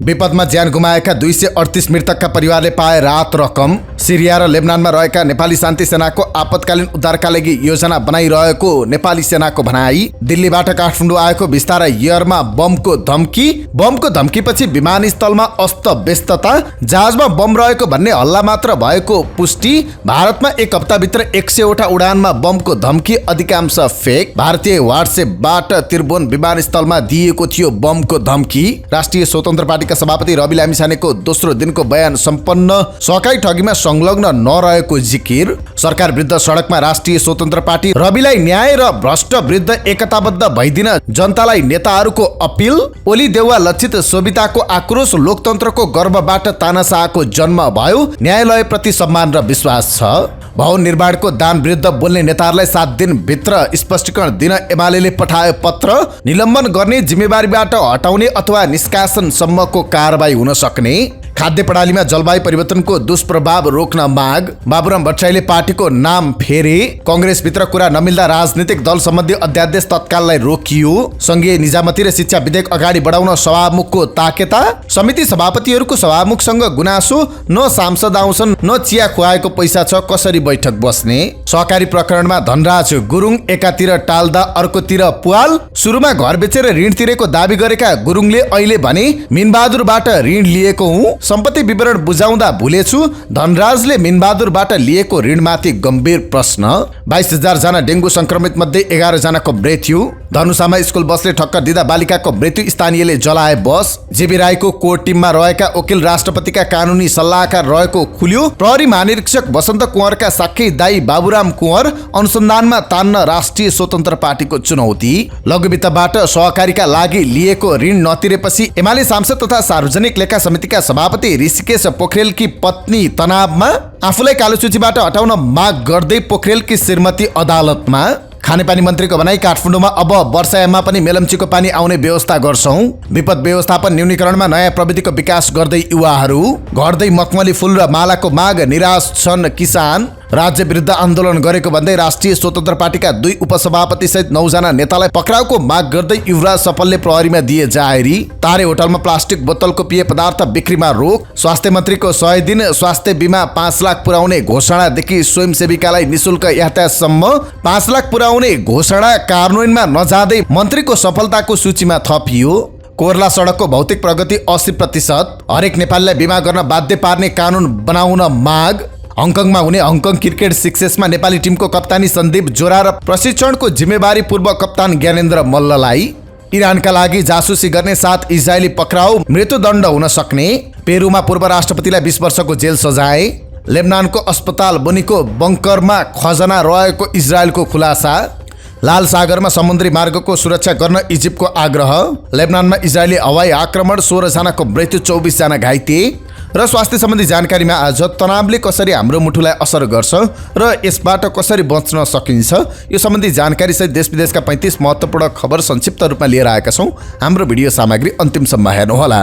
विपदमा ज्यान गुमाएका 238 मृतकका परिवारले पाए राहत रकम। सिरिया र लेबनानमा रहेका नेपाली शान्ति सेनाको आपतकालीन उद्धारका लागि योजना बनाइरहेको नेपाली सेनाको भनाई। दिल्लीबाट काठमाडौँ आएको विस्तारा एयरमा बमको धम्कीपछि विमानस्थलमा अस्त व्यस्तता। जहाजमा बम रहेको भन्ने हल्ला मात्र भएको पुष्टि। भारतमा एक हप्ताभित्र 100 वटा उडानमा बमको धम्की, अधिकांश फेक। भारतीय व्हाट्सएपबाट त्रिभुवन विमानस्थलमा दिएको थियो बमको धम्की। राष्ट्रिय स्वतन्त्र पार्टीका सभापति रवि लामिछानेको दोस्रो दिनको बयान सम्पन्न। सहकारी ठगीमा संलग्न नरहेको जिकिर। सरकार विरुद्ध सडकमा राष्ट्रिय स्वतन्त्र पार्टी। रविलाई न्याय र भ्रष्ट विरुद्ध एकताबद्ध भइदिन जनतालाई नेताहरूको अपील। ओली देउवा लक्षित सोभिताको आक्रोश। लोकतन्त्रको गर्वबाट तानाशाहको जन्म भयो। न्यायालयप्रति सम्मान र विश्वास छ। भवन निर्माणको दान विरुद्ध बोल्ने नेताहरूलाई 7 दिनभित्र स्पष्टीकरण दिन एमालेले पठायो पत्र। निलम्बन गर्ने जिम्मेवारीबाट हटाउने अथवा निष्कासनसम्मको कारबाही हुन सक्ने। खाद्य प्रणालीमा जलवायु परिवर्तनको दुष्प्रभाव रोक्न माग। बाबुराम भट्टराईले पार्टीको नाम फेरे। कंग्रेसभित्र कुरा नमिल्दा राजनीतिक दल सम्बन्धी अध्यादेश तत्काललाई रोकियो। संघीय निजामती र शिक्षा विधेयक अगाडि बढाउन सभामुखको ताकेता। समिति सभापतिहरूको सभामुखसँग गुनासो। न सांसद आउँछन् न चिया खुवाएको पैसा छ, कसरी बैठक बस्ने। सहकारी प्रकरणमा धनराज गुरुङ एकातिर टाल्दा अर्कोतिर पुवाल। सुरुमा घर बेचेर ऋण तिरेको दावी गरेका गुरुङले अहिले भने मिनबहादुरबाट ऋण लिएको हुँ, सम्पत्ति विवरण बुझाउँदा भुलेछु। धनराजले मिनबहादुरबाट लिएको ऋणमाथि गम्भीर प्रश्न। 22,000 जना डेङ्गु संक्रमित मध्ये 11 जनाको मृत्यु। धनुषामा स्कुल बसले ठक्कर दिँदा बालिकाको मृत्यु, स्थानीयले जलाए बस। जेबी राईको कोर टिममा रहेका वकिल राष्ट्रपतिका कानुनी सल्लाहकार रहेको खुल्यो। प्रहरी महानिरीक्षक वसन्त कुँवरका साक्खी दाई बाबुराम कुँवर अनुसन्धानमा तान्न राष्ट्रिय स्वतन्त्र पार्टीको चुनौती। लघुवित्तबाट सहकारीका लागि लिएको ऋण नतिरेपछि एमाले सांसद तथा सार्वजनिक लेखा समितिका सभापति ऋषिकेश पोखरेलकी पत्नी तनावमा। आफूलाई कालो सूचीबाट हटाउन माग गर्दै पोखरेलकी श्रीमती अदालतमा। खानेपानी मन्त्रीको भनाई, काठमाडौँमा अब वर्षायाममा पनि मेलम्चीको पानी आउने व्यवस्था गर्छौं। विपद व्यवस्थापन न्यूनीकरणमा नयाँ प्रविधिको विकास गर्दै युवाहरू। घट्दै मखमली फूल र मालाको माग, निराश छन् किसान। राज्य विरुद्ध आन्दोलन गरेको भन्दै राष्ट्रिय स्वतन्त्र पार्टीका 2 उपसभापति सहित 9 जना नेतालाई पक्राउको माग गर्दै युवराज सफलले प्रहरीमा दिए जाहेरी। तारे होटलमा प्लास्टिक बोतलको पेय पदार्थ बिक्रीमा रोक। स्वास्थ्य मन्त्रीको 100 दिन स्वास्थ्य बीमा 5 लाख पुर्याउने घोषणादेखि स्वयंसेविकालाई निशुल्क यातायातसम्म। 5 लाख पुर्याउने घोषणा कार्यान्वयनमा नजाँदै मन्त्रीको सफलताको सूचीमा थपियो। कोर्ला सडकको भौतिक प्रगति 80%। हरेक नेपालीलाई बिमा गर्न बाध्य पार्ने कानुन बनाउन माग। हङकङमा हुने हङकङ क्रिकेट सिक्सेसमा नेपाली टिमको कप्तानी सन्दीप जोरा र प्रशिक्षणको जिम्मेवारी पूर्व कप्तान ज्ञानेन्द्र मल्ललाई। इरानका लागि जासुसी गर्ने 7 इजरायली पक्राउ, मृत्युदण्ड हुन सक्ने। पेरुमा पूर्व राष्ट्रपतिलाई 20 वर्षको जेल सजाय। लेबनानको अस्पताल बनीको बङ्करमा खजना रहेको इजरायलको खुलासा। लाल सागरमा समुद्री मार्गको सुरक्षा गर्न इजिप्टको आग्रह। लेबनानमा इजरायली हवाई आक्रमण, 16 जनाको मृत्यु, 24 जना घाइते। र स्वास्थ्य सम्बन्धी जानकारीमा आज तनावले कसरी हाम्रो मुटुलाई असर गर्छ र यसबाट कसरी बच्न सकिन्छ, यो सम्बन्धी जानकारी सहित देश विदेशका 35 महत्त्वपूर्ण खबर संक्षिप्त रूपमा लिएर आएका छौं। हाम्रो भिडियो सामग्री अन्तिमसम्म हेर्नुहोला।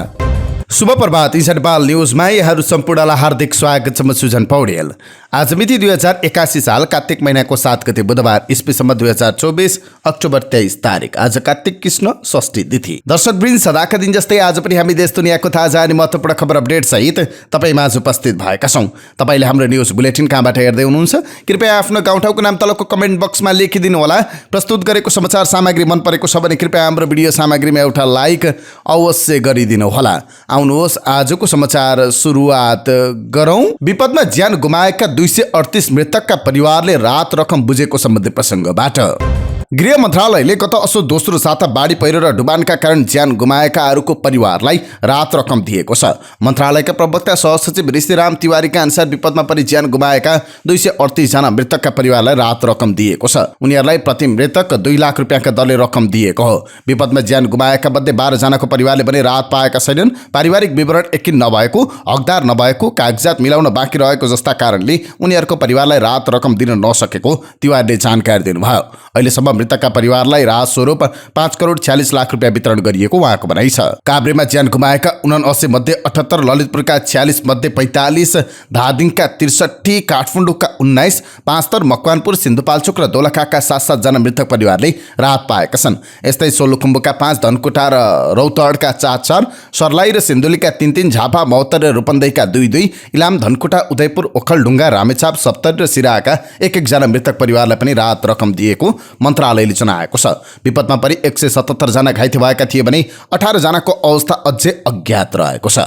शुभ प्रभात, इन्साइड नेपाल न्युजमा यहाँहरू सम्पूर्णलाई हार्दिक स्वागत छ। म सुजन पौडेल। आज मिति 2081 साल कार्तिक महिनाको 7 गते बुधबार, इस्वीसम्म 2024 अक्टोबर 23 तारिक। आज कार्तिक कृष्ण षष्ठी तिथि। दर्शकवृन्द, सदाका दिन जस्तै आज पनि हामी देश दुनियाँको ताजा अनि महत्त्वपूर्ण खबर अपडेट सहित तपाईँ माझ उपस्थित भएका छौँ। तपाईँले हाम्रो न्युज बुलेटिन कहाँबाट हेर्दै हुनुहुन्छ, कृपया आफ्नो गाउँठाउँको नाम तलको कमेन्ट बक्समा लेखिदिनु होला। प्रस्तुत गरेको समाचार सामग्री मन परेको छ भने कृपया हाम्रो भिडियो सामग्रीमा एउटा लाइक अवश्य गरिदिनु होला। आउनुहोस् आजको समाचार सुरुवात गरौं। विपदमा ज्यान गुमाएका 238 मृतकका परिवारले राहत रकम बुझेको सम्बन्धी प्रसङ्गबाट। गृह मन्त्रालयले गत असोज दोस्रो साता बाढी पहिरो र डुबानका कारण ज्यान गुमाएकाहरूको परिवारलाई राहत रकम दिएको छ। मन्त्रालयका प्रवक्ता सहसचिव ऋषिराम तिवारीका अनुसार विपदमा परि ज्यान गुमाएका 238 जना मृतकका परिवारलाई राहत रकम दिएको छ। उनीहरूलाई प्रति मृतक 2 लाख रुपियाँका दरले रकम दिएको हो। विपदमा ज्यान गुमाएका मध्ये 12 जनाको परिवारले पनि राहत पाएका छैनन्। पारिवारिक विवरण एकिन नभएको, हकदार नभएको, कागजात मिलाउन बाँकी रहेको जस्ता कारणले उनीहरूको परिवारलाई राहत रकम दिन नसकेको तिवारीले जानकारी दिनुभयो। अहिलेसम्म मृतकका परिवारलाई राहत स्वरूप 5 करोड 46 लाख रुपियाँ वितरण गरिएको उहाँको भनाइ छ। काभ्रेमा ज्यान गुमाएका 79 मध्ये 78, ललितपुरका 46 मध्ये 45, धादिङका 63, काठमाडौँका 19, पाँचथर, मकवानपुर, सिन्धुपाल्चोक र दोलखाका 7-7 जना मृतक परिवारले राहत पाएका छन्। यस्तै सोलुखुम्बुका 5, धनकुटा र रौतहटका 4-4, सर्लाही र सिन्धुलीका 3-3, झापा, मौतर र रूपन्देहीका 2-2, इलाम, धनकुटा, उदयपुर, ओखलढुङ्गा, रामेछाप, सप्तरी र सिराहाका 1-1 जना मृतक परिवारलाई पनि राहत रकम दिएको मन्त्रालयले जनाएको छ। विपदमा परि 177 जना घाइते भएका थिए भने 18 जनाको अवस्था अझै अज्ञात रहेको छ।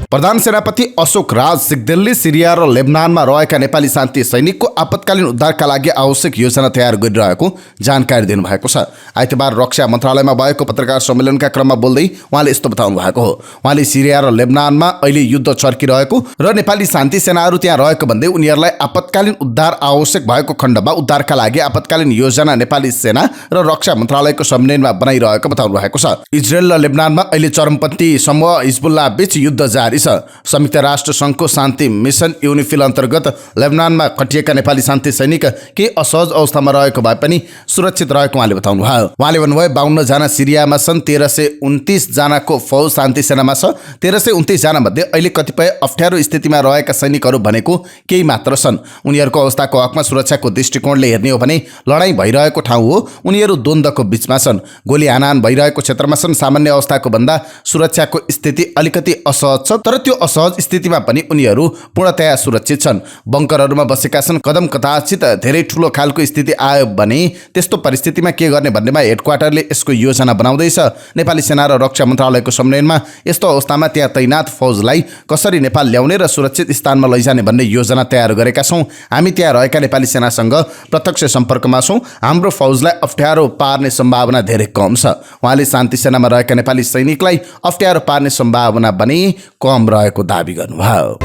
प्रधान सेनापति अशोक राज सिग्देलले सिरिया र लेबनानमा रहेका नेपाली शान्ति सैनिकको आपतकालीन उद्धारका लागि आवश्यक योजना तयार गरिरहेको जानकारी दिनुभएको छ। आइतबार रक्षा मन्त्रालयमा भएको पत्रकार सम्मेलनका क्रममा बोल्दै उहाँले यस्तो बताउनु भएको हो। उहाँले सिरिया र लेबनानमा अहिले युद्ध चर्किरहेको र नेपाली शान्ति सेनाहरू त्यहाँ रहेको भन्दै उनीहरूलाई आपतकालीन उद्धार आवश्यक भएको खण्डमा उद्धारका लागि आपतकालीन योजना नेपाली सेना र रक्षा मन्त्रालयको समन्वयमा बनाइरहेको बताउनु भएको छ। इजरायल र लेबनानमा अहिले चरमपन्थी समूह हिजबुल्लाह बीच युद्ध जारी छ। संयुक्त राष्ट्र संघको शान्ति मिसन युनिफिल अन्तर्गत लेबनानमा खटिएका नेपाली शान्ति सैनिक केही असहज अवस्थामा रहेको भए पनि सुरक्षित रहेको उहाँले बताउनुभयो। उहाँले भन्नुभयो 52 जना सिरियामा छन्, 1329 जनाको फौज शान्ति सेनामा छ। 1329 जना मध्ये अहिले कतिपय अप्ठ्यारो स्थितिमा रहेका सैनिकहरू भनेको केही मात्र छन्। उनीहरूको अवस्थाको हकमा सुरक्षाको दृष्टिकोणले हेर्ने हो भने लडाईँ भइरहेको ठाउँ हो, उनीहरू द्वन्द्वको बीचमा छन्, गोली हानाहान भइरहेको क्षेत्रमा छन्। सामान्य अवस्थाको भन्दा सुरक्षाको स्थिति अलिकति असहज छ, तर त्यो असहज स्थितिमा पनि उनीहरू पूर्णतया सुरक्षित छन्। बङ्करहरूमा बसेका छन्। कदम कदाचित धेरै ठुलो खालको स्थिति आयो भने त्यस्तो परिस्थितिमा के गर्ने भन्नेमा हेडक्वार्टरले यसको योजना बनाउँदैछ। नेपाली सेना र रक्षा मन्त्रालयको समन्वयमा यस्तो अवस्थामा त्यहाँ तैनात फौजलाई कसरी नेपाल ल्याउने र सुरक्षित स्थानमा लैजाने भन्ने योजना तयार गरेका छौँ। हामी त्यहाँ रहेका नेपाली सेनासँग प्रत्यक्ष सम्पर्कमा छौँ। हाम्रो फौजलाई अप्ठ्यारो पार्ने सम्भावना धेरै कम छ। उहाँले शान्ति सेनामा रहेका नेपाली सैनिकलाई अप्ठ्यारो पार्ने सम्भावना पनि कम रहेको दाबी गर्नुभयो।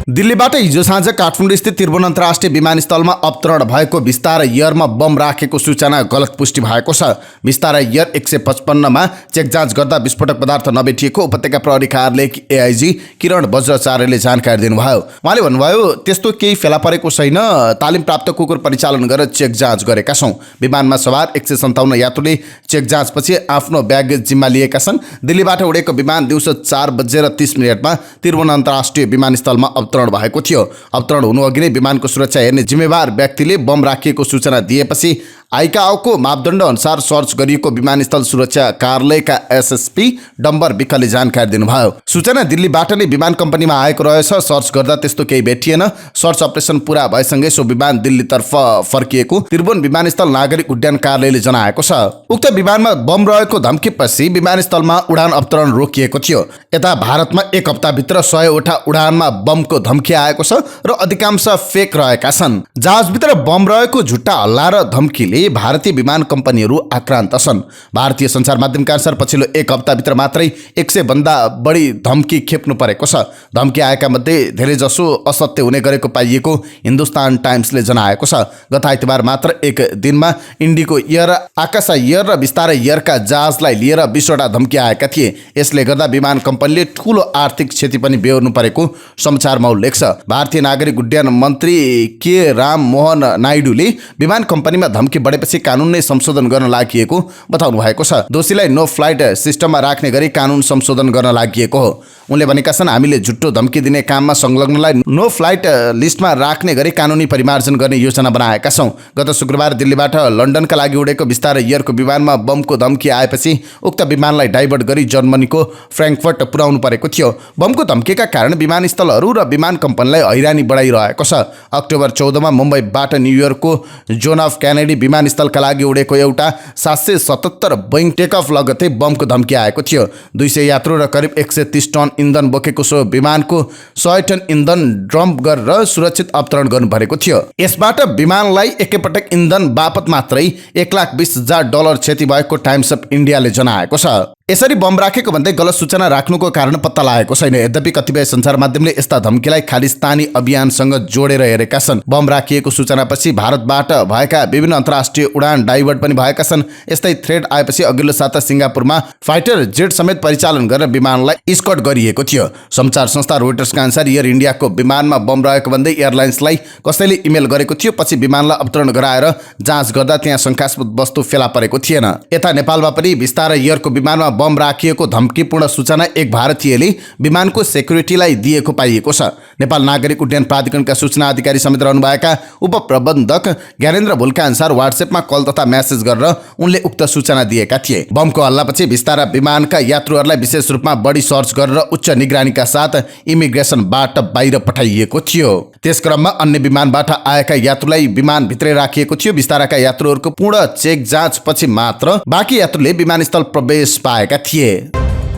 दिल्लीबाट हिजो साँझ काठमाडौँ स्थित त्रिभुवन अन्तर्राष्ट्रिय विमानस्थलमा अवतरण भएको विस्तारा एयरमा बम राखेको सूचना गलत पुष्टि भएको छ। विस्तारा एयर 155मा चेक जाँच गर्दा विस्फोटक पदार्थ नभेटिएको उपत्यका प्रहरी कार्यालयकी एआइजी किरण बज्राचार्यले जानकारी दिनुभयो। उहाँले भन्नुभयो, त्यस्तो केही फेला परेको छैन। तालिम प्राप्त कुकुर परिचालन गरेर चेक जाँच गरेका छौँ। विमानमा सवार 157 यात्रुले चेक जाँचपछि आफ्नो ब्यागेज जिम्मा लिएका छन्। दिल्लीबाट उडेको विमान दिउँसो 4:30 त्रिभुवन अन्तर्राष्ट्रिय विमानस्थलमा भएको थियो। अवतरण हुनु अघि नै विमानको सुरक्षा हेर्ने जिम्मेवार व्यक्तिले बम राखिएको सूचना दिएपछि आइकाओको मापदण्ड अनुसार सर्च गरिएको विमानस्थल सुरक्षा कार्यालयका एसएसपी डम्बर विकले जानकारी दिनुभयो। सूचना दिल्लीबाट नै विमान कम्पनीमा आएको रहेछ। सर्च गर्दा त्यस्तो केही भेटिएन। सर्च अपरेसन पूरा भएसँगै सो विमान दिल्लीतर्फ फर्किएको त्रिभुवन विमानस्थल नागरिक उड्डयन कार्यालयले जनाएको छ। उक्त विमानमा बम रहेको धम्कीपछि विमानस्थलमा उडान अवतरण रोकिएको थियो। यता भारतमा एक हप्ताभित्र 100वटा उडानमा बमको धम्की आएको छ र अधिकांश फेक रहेका छन्। जहाजभित्र बम रहेको झुट्टा हल्ला र धम्कीले भारतीय विमान कम्पनीहरू आक्रान्त छन्। भारतीय सञ्चार माध्यमका अनुसार पछिल्लो एक हप्ताभित्र मात्रै 100 भन्दा बढी धम्की खेप्नु परेको छ। धम्की आएका मध्ये धेरैजसो असत्य हुने गरेको पाइएको हिन्दुस्तान टाइम्सले जनाएको छ। गत आइतबार मात्र एक दिनमा इन्डिगो एयर, आकाशा एयर र विस्तारा एयरका जहाजलाई लिएर 20वटा धम्की आएका थिए। यसले गर्दा विमान कम्पनीले ठूलो आर्थिक क्षति पनि बेहोर्नु परेको समाचारमा उल्लेख छ। भारतीय नागरिक उड्डयन मन्त्री के राम मोहन नाइडूले विमान कम्पनीमा धम्की बढेपछि कानुन नै संशोधन गर्न लागि बताउनु भएको छ। दोषीलाई नो फ्लाइट सिस्टममा राख्ने गरी कानुन संशोधन गर्न लागि हो। उनले भनेका छन्, हामीले झुट्टो धम्की दिने काममा संलग्नलाई नो फ्लाइट लिस्टमा राख्ने गरी कानुनी परिमार्जन गर्ने योजना बनाएका छौँ। गत शुक्रबार दिल्लीबाट लन्डनका लागि उडेको विस्तारा एयरको विमानमा बमको धम्की आएपछि उक्त विमानलाई डाइभर्ट गरी जर्मनीको फ्र्याङ्कफर्ट पुर्याउनु परेको थियो। बमको धम्कीका कारण विमानस्थलहरू र विमान कम्पनीलाई हैरानी बढाइरहेको छ। अक्टोबर 14मा मुम्बईबाट न्युयोर्कको जोन अफ केनेडी विमानस्थलका लागि उडेको एउटा 777 बोइङ टेकअफ लगत्तै बमको धम्की आएको थियो। 200 यात्रु र करिब 130 टन इन्धन बोकेको सो विमानको 100 टन इन्धन डम्प गरेर सुरक्षित अवतरण गर्नुभएको थियो। यसबाट विमानलाई एकैपटक इन्धन बापत मात्रै $1,20,000 क्षति भएको टाइम्स अफ इन्डियाले जनाएको छ। यसरी बम राखेको भन्दै गलत सूचना राख्नुको कारण पत्ता लागेको छैन। यद्यपि कतिपय सञ्चार माध्यमले यस्ता धम्कीलाई खालिस्तानी अभियानसँग जोडेर हेरेका छन्। बम राखिएको सूचनापछि भारतबाट भएका विभिन्न अन्तर्राष्ट्रिय उडान डाइभर्ट पनि भएका छन्। यस्तै थ्रेड आएपछि अघिल्लो साता सिङ्गापुरमा फाइटर जेट समेत परिचालन गरेर विमानलाई स्कट गरिएको थियो। समाचार संस्था रोइटर्सका अनुसार एयर इन्डियाको विमानमा बम रहेको भन्दै एयरलाइन्सलाई कसैले इमेल गरेको थियो। पछि विमानलाई अवतरण गराएर जाँच गर्दा त्यहाँ शङ्कास्पद वस्तु फेला परेको थिएन। यता नेपालमा पनि विस्तारा एयरको विमानमा बम राखिएको धम्कीपूर्ण सूचना एक भारतीयले विमानको सेक्युरिटीलाई दिएको पाइएको छ। नेपाल नागरिक उड्डयन प्राधिकरणका सूचना अधिकारी समेत रहनुभएका उपप्रबन्धक ज्ञानेन्द्र भुलका अनुसार व्हाट्सएपमा कल तथा म्यासेज गरेर उनले उक्त सूचना दिएका थिए। बमको हल्लापछि विस्तारा विमानका यात्रुहरूलाई विशेष रूपमा बढी सर्च गरेर उच्च निगरानीका साथ इमिग्रेसनबाट बाहिर पठाइएको थियो। त्यसक्रममा अन्य विमानबाट आएका यात्रुलाई विमानभित्रै राखिएको थियो। विस्ताराका यात्रुहरूको पूर्ण चेक जाँच पछि मात्र बाँकी यात्रुले विमानस्थल प्रवेश पाएका थिए।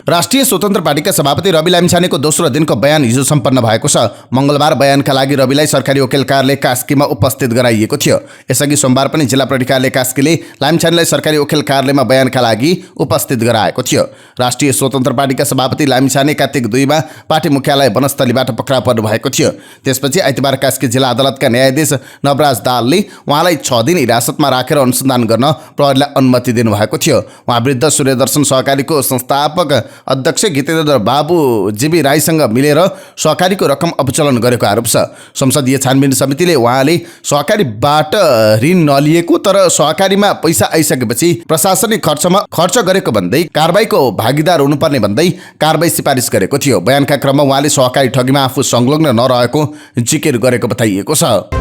राष्ट्रिय स्वतन्त्र पार्टीका सभापति रवि लामिछानेको दोस्रो दिनको बयान हिजो सम्पन्न भएको छ। मंगलबार बयानका लागि रविलाई सरकारी वकिल कार्यालय कास्कीमा उपस्थित गराइएको थियो। यसअघि सोमबार पनि जिल्ला प्रहरी कार्यालय कास्कीले लामिछानेलाई सरकारी वकिल कार्यालयमा बयानका लागि उपस्थित गराएको थियो। राष्ट्रिय स्वतन्त्र पार्टीका सभापति लामिछाने कार्तिक 2 मा पार्टी मुख्यालय वनस्थलीबाट पक्राउ पर्नु भएको थियो। त्यसपछि आइतबार कास्की जिल्ला अदालतका न्यायाधीश नवराज दालले उहाँलाई 6 दिन हिरासतमा राखेर अनुसन्धान गर्न प्रहरीलाई अनुमति दिनुभएको थियो। उहाँ विरुद्ध सूर्यदर्शन सहकारीको संस्थापक अध्यक्ष गीतेन्द्र बाबु जीबी राईसँग मिलेर सहकारीको रकम अपचलन गरेको आरोप छ। संसदीय छानबिन समितिले उहाँले सहकारीबाट ऋण नलिएको तर सहकारीमा पैसा आइसकेपछि प्रशासनिक खर्चमा खर्च गरेको भन्दै कारबाहीको भागीदार हुनुपर्ने भन्दै कारबाही सिफारिस गरेको थियो। बयानका क्रममा उहाँले सहकारी ठगीमा आफू संलग्न नरहेको जिकिर गरेको बताइएको छ।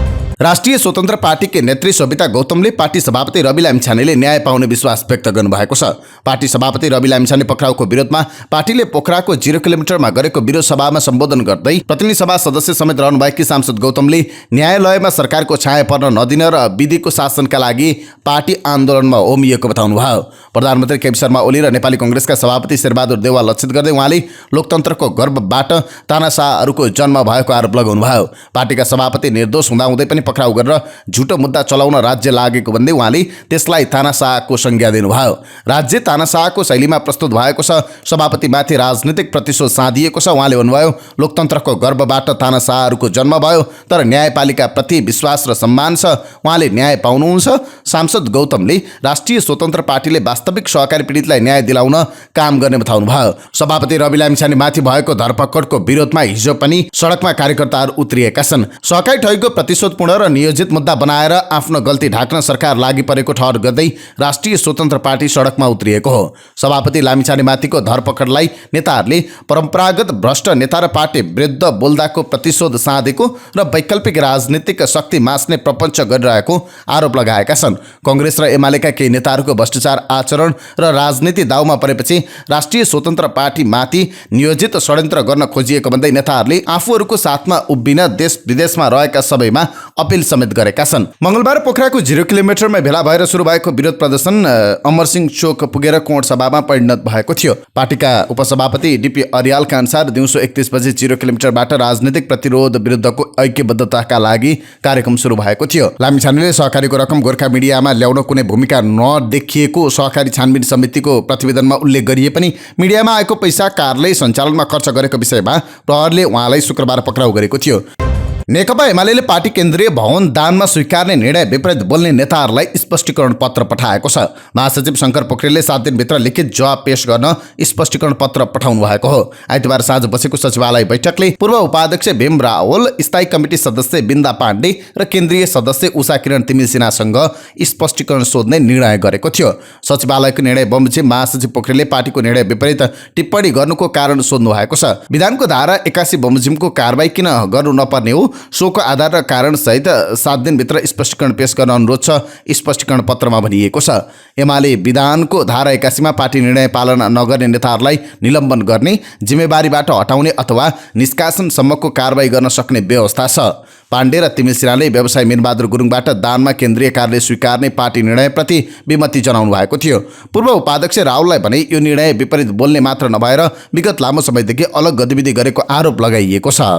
राष्ट्रिय स्वतन्त्र पार्टीकी नेत्री सोभिता गौतमले पार्टी सभापति रवि लामिछानेले न्याय पाउने विश्वास व्यक्त गर्नुभएको छ। पार्टी सभापति रवि लामिछाने पक्राउको विरोधमा पार्टीले पोखराको 0 किलोमिटरमा गरेको विरोध सभामा सम्बोधन गर्दै प्रतिनिधि सभा सदस्य समेत रहनुभएकी सांसद गौतमले न्यायालयमा सरकारको छाया पर्न नदिन र विधिको शासनका लागि पार्टी आन्दोलनमा होमिएको बताउनुभयो। प्रधानमन्त्री केपी शर्मा ओली र नेपाली कांग्रेसका सभापति शेरबहादुर देउवा लक्षित गर्दै उहाँले लोकतन्त्रको गर्भबाट तानाशाहहरूको जन्म भएको आरोप लगाउनुभयो। पार्टीका सभापति निर्दोष हुँदाहुँदै पनि पक्राउ गरेर झुटो मुद्दा चलाउन राज्य लागेको भन्दै उहाँले त्यसलाई तानाशाहको संज्ञा दिनुभयो। राज्य तानाशाहको शैलीमा प्रस्तुत भएको छ। सभापतिमाथि राजनीतिक प्रतिशोध साधिएको छ। उहाँले भन्नुभयो लोकतन्त्रको गर्भबाट तानाशाहहरूको जन्म भयो तर न्यायपालिका प्रति विश्वास र सम्मान छ। उहाँले न्याय पाउनुहुन्छ। सांसद गौतमले राष्ट्रिय स्वतन्त्र पार्टीले वास्तविक सहकारी पीडितलाई न्याय दिलाउन काम गर्ने बताउनुभयो। सभापति रवि लामिछानेमाथि भएको धरपकडको विरोधमा हिजो पनि सडकमा कार्यकर्ताहरू उत्रिएका छन्। सहकारी ठगीको प्रतिशोधपूर्ण र नियोजित मुद्दा बनाएर आफ्नो गल्ती ढाक्न सरकार लागि परेको ठहर गर्दै राष्ट्रिय स्वतन्त्र पार्टी सडकमा उत्रिएको हो। सभापति लामिछानेमाथिको धरपकडलाई नेताहरूले परम्परागत भ्रष्ट नेता र पार्टी विरुद्ध बोल्दाको प्रतिशोध साधेको र वैकल्पिक राजनीतिक शक्ति मास्ने प्रपञ्च गरिरहेको आरोप लगाएका छन्। कांग्रेस र एमालेका केही नेताहरूको भ्रष्टाचार आचरण र राजनीति दाउमा परेपछि राष्ट्रिय स्वतन्त्र पार्टीमाथि नियोजित षड्यन्त्र गर्न खोजिएको भन्दै नेताहरूले आफूहरूको साथमा उभिन देश विदेशमा रहेका सबैमा अपील समेत गरेका छन्। मंगलबार पोखराको 0 किलोमिटरमा भेला भएर सुरु भएको विरोध प्रदर्शन अमरसिंह चोक पुगेर कोण सभामा परिणत भएको थियो। पार्टीका उपसभापति डीपी अर्यालका अनुसार दिउँसो 31 बजे 0 किलोमिटरबाट राजनीतिक प्रतिरोध विरुद्धको ऐक्यबद्धताका लागि कार्यक्रम सुरु भएको थियो। लामिछानेले सहकारीको रकम गोर्खा मिडियामा ल्याउन कुनै भूमिका नदेखिएको सहकारी छानबिन समितिको प्रतिवेदनमा उल्लेख गरिए पनि मिडियामा आएको पैसा कार्यालय सञ्चालनमा खर्च गरेको विषयमा प्रहरीले उहाँलाई शुक्रबार पक्राउ गरेको थियो। नेकपा एमाले पार्टी केन्द्रीय भवन दानमा स्वीकार्ने निर्णय विपरीत बोल्ने नेताहरूलाई स्पष्टीकरण पत्र पठाएको छ। महासचिव शङ्कर पोखरेलले 7 दिनभित्र लिखित जवाब पेश गर्न स्पष्टीकरण पत्र पठाउनु भएको हो। आइतबार साँझ बसेको सचिवालय बैठकले पूर्व उपाध्यक्ष भीम रावल, स्थायी कमिटी सदस्य बिन्दा पाण्डे र केन्द्रीय सदस्य उषा किरण तिमिल सिन्हासँग स्पष्टीकरण सोध्ने निर्णय गरेको थियो। सचिवालयको निर्णय बमोजिम महासचिव पोखरेलले पार्टीको निर्णय विपरीत टिप्पणी गर्नुको कारण सोध्नु भएको छ। विधानको धारा 81 बमोजिमको कारबाही किन गर्नु नपर्ने हो, सोको आधार र कारण सहित 7 दिनभित्र स्पष्टीकरण पेश गर्न अनुरोध छ। स्पष्टीकरण पत्रमा भनिएको छ एमाले विधानको धारा 81 मा पार्टी निर्णय पालना नगर्ने नेताहरूलाई निलम्बन गर्ने, जिम्मेवारीबाट हटाउने अथवा निष्कासनसम्मको कारबाही गर्न सक्ने व्यवस्था छ। पाण्डे र तिमिल सिन्हाले व्यवसायी मीरबहादुर गुरुङबाट दानमा केन्द्रीय कार्यालय स्वीकार्ने पार्टी निर्णयप्रति विमति जनाउनु भएको थियो। पूर्व उपाध्यक्ष रावललाई भने यो निर्णय विपरीत बोल्ने मात्र नभएर विगत लामो समयदेखि अलग गतिविधि गरेको आरोप लगाइएको छ।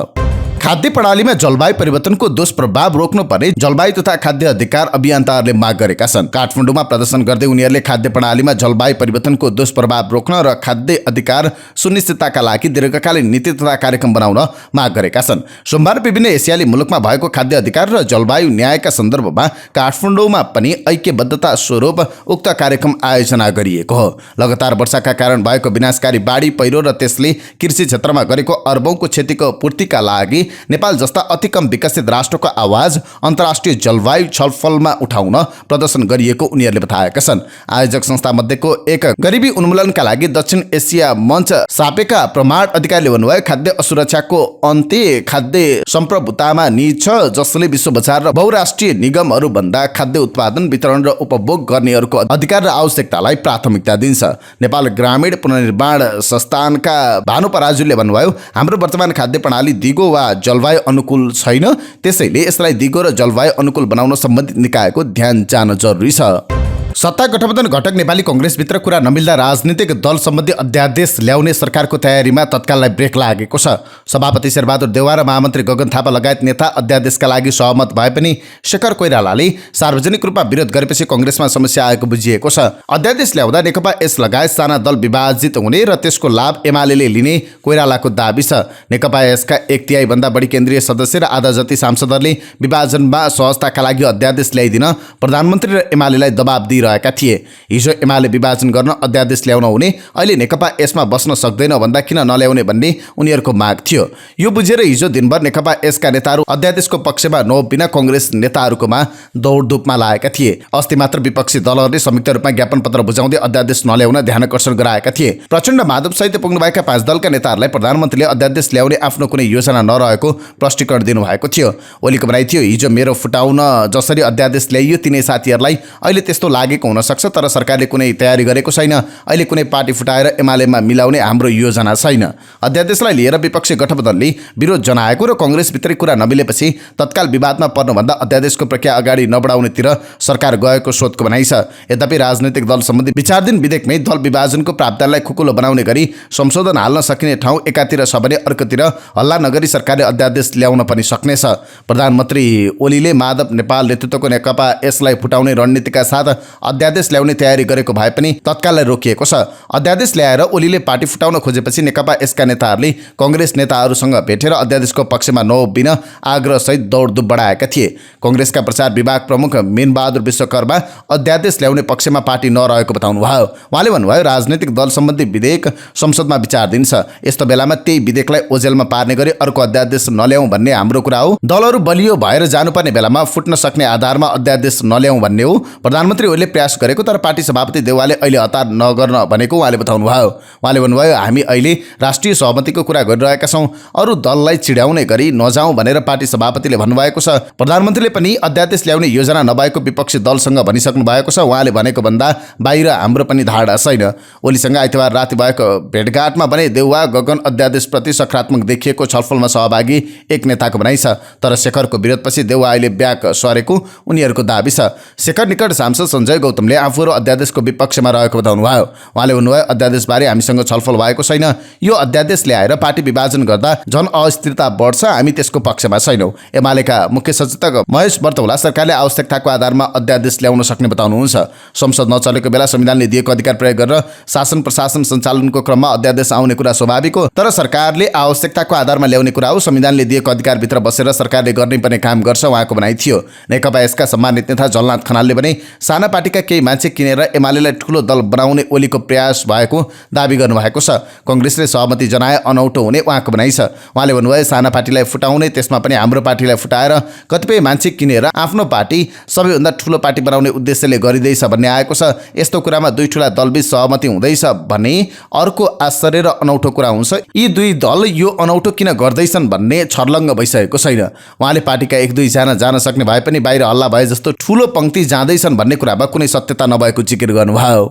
खाद्य प्रणालीमा जलवायु परिवर्तनको दुष्प्रभाव रोक्नुपर्ने जलवायु तथा खाद्य अधिकार अभियन्ताहरूले माग गरेका छन्। काठमाडौँमा प्रदर्शन गर्दै उनीहरूले खाद्य प्रणालीमा जलवायु परिवर्तनको दुष्प्रभाव रोक्न र खाद्य अधिकार सुनिश्चितताका लागि दीर्घकालीन नीति तथा कार्यक्रम बनाउन माग गरेका छन्। सोमबार विभिन्न एसियाली मुलुकमा भएको खाद्य अधिकार र जलवायु न्यायका सन्दर्भमा काठमाडौँमा पनि ऐक्यबद्धता स्वरूप उक्त कार्यक्रम आयोजना गरिएको हो। लगातार वर्षाका कारण भएको विनाशकारी बाढी पहिरो र त्यसले कृषि क्षेत्रमा गरेको अर्बौंको क्षतिको पूर्तिका लागि नेपाल जस्ता अति कम विकसित राष्ट्रको आवाज अन्तर्राष्ट्रिय जलवायु छलफलमा उठाउन प्रदर्शन गरिएको उनीहरूले बताएका छन्। आयोजक संस्था मध्येको एक गरिबी उन्मूलनका लागि दक्षिण एसिया मञ्च सापेका प्रमाण अधिकारीले भन्नुभयो, खाद्य असुरक्षाको अन्त्य खाद्य सम्प्रभुतामा निहित छ, जसले विश्व बजार र बहुराष्ट्रिय निगमहरूभन्दा खाद्य उत्पादन वितरण र उपभोग गर्नेहरूको अधिकार र आवश्यकतालाई प्राथमिकता दिन्छ। नेपाल ग्रामीण पुनर्निर्माण संस्थानका भानु पराजुलीले भन्नुभयो, हाम्रो वर्तमान खाद्य प्रणाली दिगो वा जलवायु अनुकूल छैन, त्यसैले यसलाई दिगो र जलवायु अनुकूल बनाउन सम्बन्धित निकायको ध्यान जान जरुरी छ। सत्ता गठबन्धन घटक नेपाली कङ्ग्रेसभित्र कुरा नमिल्दा राजनीतिक दल सम्बन्धी अध्यादेश ल्याउने सरकारको तयारीमा तत्काललाई ब्रेक लागेको छ। सभापति शेरबहादुर देउवा र महामन्त्री गगन थापा लगायत नेता अध्यादेशका लागि सहमत भए पनि शेखर कोइरालाले सार्वजनिक रूपमा विरोध गरेपछि कङ्ग्रेसमा समस्या आएको बुझिएको छ। अध्यादेश ल्याउँदा नेकपा यस लगायत साना दल विभाजित हुने र त्यसको लाभ एमाले लिने कोइरालाको दाबी छ। नेकपा यसका 1/3 भन्दा बढी केन्द्रीय सदस्य र आधा जति सांसदहरूले विभाजनमा सहजताका लागि अध्यादेश ल्याइदिन प्रधानमन्त्री र एमालेलाई दबाब दिइरहेका थिए। हिजो एमाले विभाजन गर्न अध्यादेश ल्याउन हुने, अहिले नेकपा यसमा बस्न सक्दैन भन्दा किन नल्याउने भन्ने उनीहरूको माग थियो। यो बुझेर हिजो दिनभर नेकपा यसका नेताहरू अध्यादेशको पक्षमा नउभिन कङ्ग्रेस नेताहरूकोमा दौडधुपमा लागेका थिए। अस्ति मात्र विपक्षी दलहरूले संयुक्त रूपमा ज्ञापन पत्र बुझाउँदै अध्यादेश नल्याउन ध्यानकर्षण गराएका थिए। प्रचण्ड माधव सहित पुग्नुभएका 5 दलका नेताहरूलाई प्रधानमन्त्रीले अध्यादेश ल्याउने आफ्नो कुनै योजना नरहेको प्रष्टीकरण दिनुभएको थियो। ओलीको भनाइ थियो, हिजो मेरो फुटाउन जसरी अध्यादेश ल्याइयो तिनै साथीहरूलाई अहिले त्यस्तो लागेको हुन सक्छ, तर सरकारले कुनै तयारी गरेको छैन। अहिले कुनै पार्टी फुटाएर एमालेमा मिलाउने हाम्रो योजना छैन। अध्यादेशलाई लिएर विपक्षी गठबन्धनले विरोध जनाएको र कङ्ग्रेसभित्रै कुरा नमिलेपछि तत्काल विवादमा पर्नुभन्दा अध्यादेशको प्रक्रिया अगाडि नबढाउनेतिर सरकार गएको स्रोतको भनाइ छ। यद्यपि राजनैतिक दल सम्बन्धी विचाराधीन विधेयकमै दल विभाजनको प्रावधानलाई खुकुलो बनाउने गरी संशोधन हाल्न सकिने ठाउँ एकातिर छ भने अर्कोतिर हल्ला नगरी सरकारले अध्यादेश ल्याउन पनि सक्नेछ। प्रधानमन्त्री ओलीले माधव नेपाल नेतृत्वको नेकपा यसलाई फुटाउने रणनीतिका साथ अध्यादेश ल्याउने तयारी गरेको भए पनि तत्काललाई रोकिएको छ। अध्यादेश ल्याएर ओलीले पार्टी फुटाउन खोजेपछि नेकपा यसका नेताहरूले कङ्ग्रेस नेताहरूसँग भेटेर अध्यादेशको पक्षमा नउभिन आग्रहसहित दौडधुप बढाएका थिए। कङ्ग्रेसका प्रचार विभाग प्रमुख मीनबहादुर विश्वकर्मा अध्यादेश ल्याउने पक्षमा पार्टी नरहेको बताउनुभयो। उहाँले भन्नुभयो, राजनैतिक दल सम्बन्धी विधेयक संसदमा विचाराधीन छ। यस्तो बेलामा त्यही विधेयकलाई ओझेलमा पार्ने गरी अर्को अध्यादेश नल्याउँ भन्ने हाम्रो कुरा हो। दलहरू बलियो भएर जानुपर्ने बेलामा फुट्न सक्ने आधारमा अध्यादेश नल्याउँ भन्ने हो। प्रधानमन्त्री ओलीले प्रयास गरेको, तर पार्टी सभापति देउवाले अहिले हतार नगर्न भनेको उहाँले बताउनुभयो। उहाँले भन्नुभयो, हामी अहिले राष्ट्रिय सहमतिको कुरा गरिरहेका छौँ, अरू दललाई चिड्याउने गरी नजाउँ भनेर पार्टी सभापतिले भन्नुभएको छ। प्रधानमन्त्रीले पनि अध्यादेश ल्याउने योजना नभएको विपक्षी दलसँग भनिसक्नु भएको छ। उहाँले भनेको भन्दा बाहिर हाम्रो पनि धारणा छैन। ओलीसँग आइतबार राति भएको भेटघाटमा भने देउवा गगन अध्यादेशप्रति सकारात्मक देखिएको छलफलमा सहभागी एक नेताको भनाइ छ, तर शेखरको विरोधपछि देउवा अहिले ब्याक सरेको उनीहरूको दाबी छ। शेखर निकट सांसद सञ्जय गौतमले आफूहरू अध्यादेशको विपक्षमा रहेको बताउनुभयो। उहाँले भन्नुभयो, अध्यादेशबारे हामीसँग छलफल भएको छैन। यो अध्यादेश ल्याएर पार्टी विभाजन गर्दा जन अस्थिरता बढ्छ, हामी त्यसको पक्षमा छैनौँ। एमालेका मुख्य सचेतक महेश बर्तौला सरकारले आवश्यकताको आधारमा अध्यादेश ल्याउन सक्ने बताउनुहुन्छ। संसद नचलेको बेला संविधानले दिएको अधिकार प्रयोग गरेर शासन प्रशासन सञ्चालनको क्रममा अध्यादेश आउने कुरा स्वाभाविक हो, तर सरकारले आवश्यकताको आधारमा ल्याउने कुरा हो। संविधानले दिएको अधिकारभित्र बसेर सरकारले गर्नै पर्ने काम गर्छ, उहाँको भनाइ थियो। नेकपा यसका सम्मानित नेता जलनाथ खनालले भने साना पार्टीका केही मान्छे किनेर एमालेलाई ठुलो दल बनाउने ओलीको प्रयास भएको दाबी गर्नुभएको छ। कङ्ग्रेसले सहमति जनाए अनौठो हुने उहाँको भनाइ छ। उहाँले भन्नुभयो, साना पार्टीलाई फुटाउने, त्यसमा पनि हाम्रो पार्टीलाई फुटाएर कतिपय मान्छे किनेर आफ्नो पार्टी सबैभन्दा ठुलो पार्टी बनाउने उद्देश्यले गरिँदैछ भन्ने आएको छ। यस्तो कुरामा दुई ठुला दलबीच सहमति हुँदैछ भने अर्को आश्चर्य र अनौठो कुरा हुन्छ। यी दुई दल यो अनौठो किन गर्दैछन् भन्ने छर्लङ्ग भइसकेको छैन। उहाँले पार्टीका 1-2 जना जान सक्ने भए पनि बाहिर हल्ला भए जस्तो ठुलो पङ्क्ति जाँदैछन् भन्ने कुरामा कुनै सत्यता नभएको जिकिर गर्नुभयो।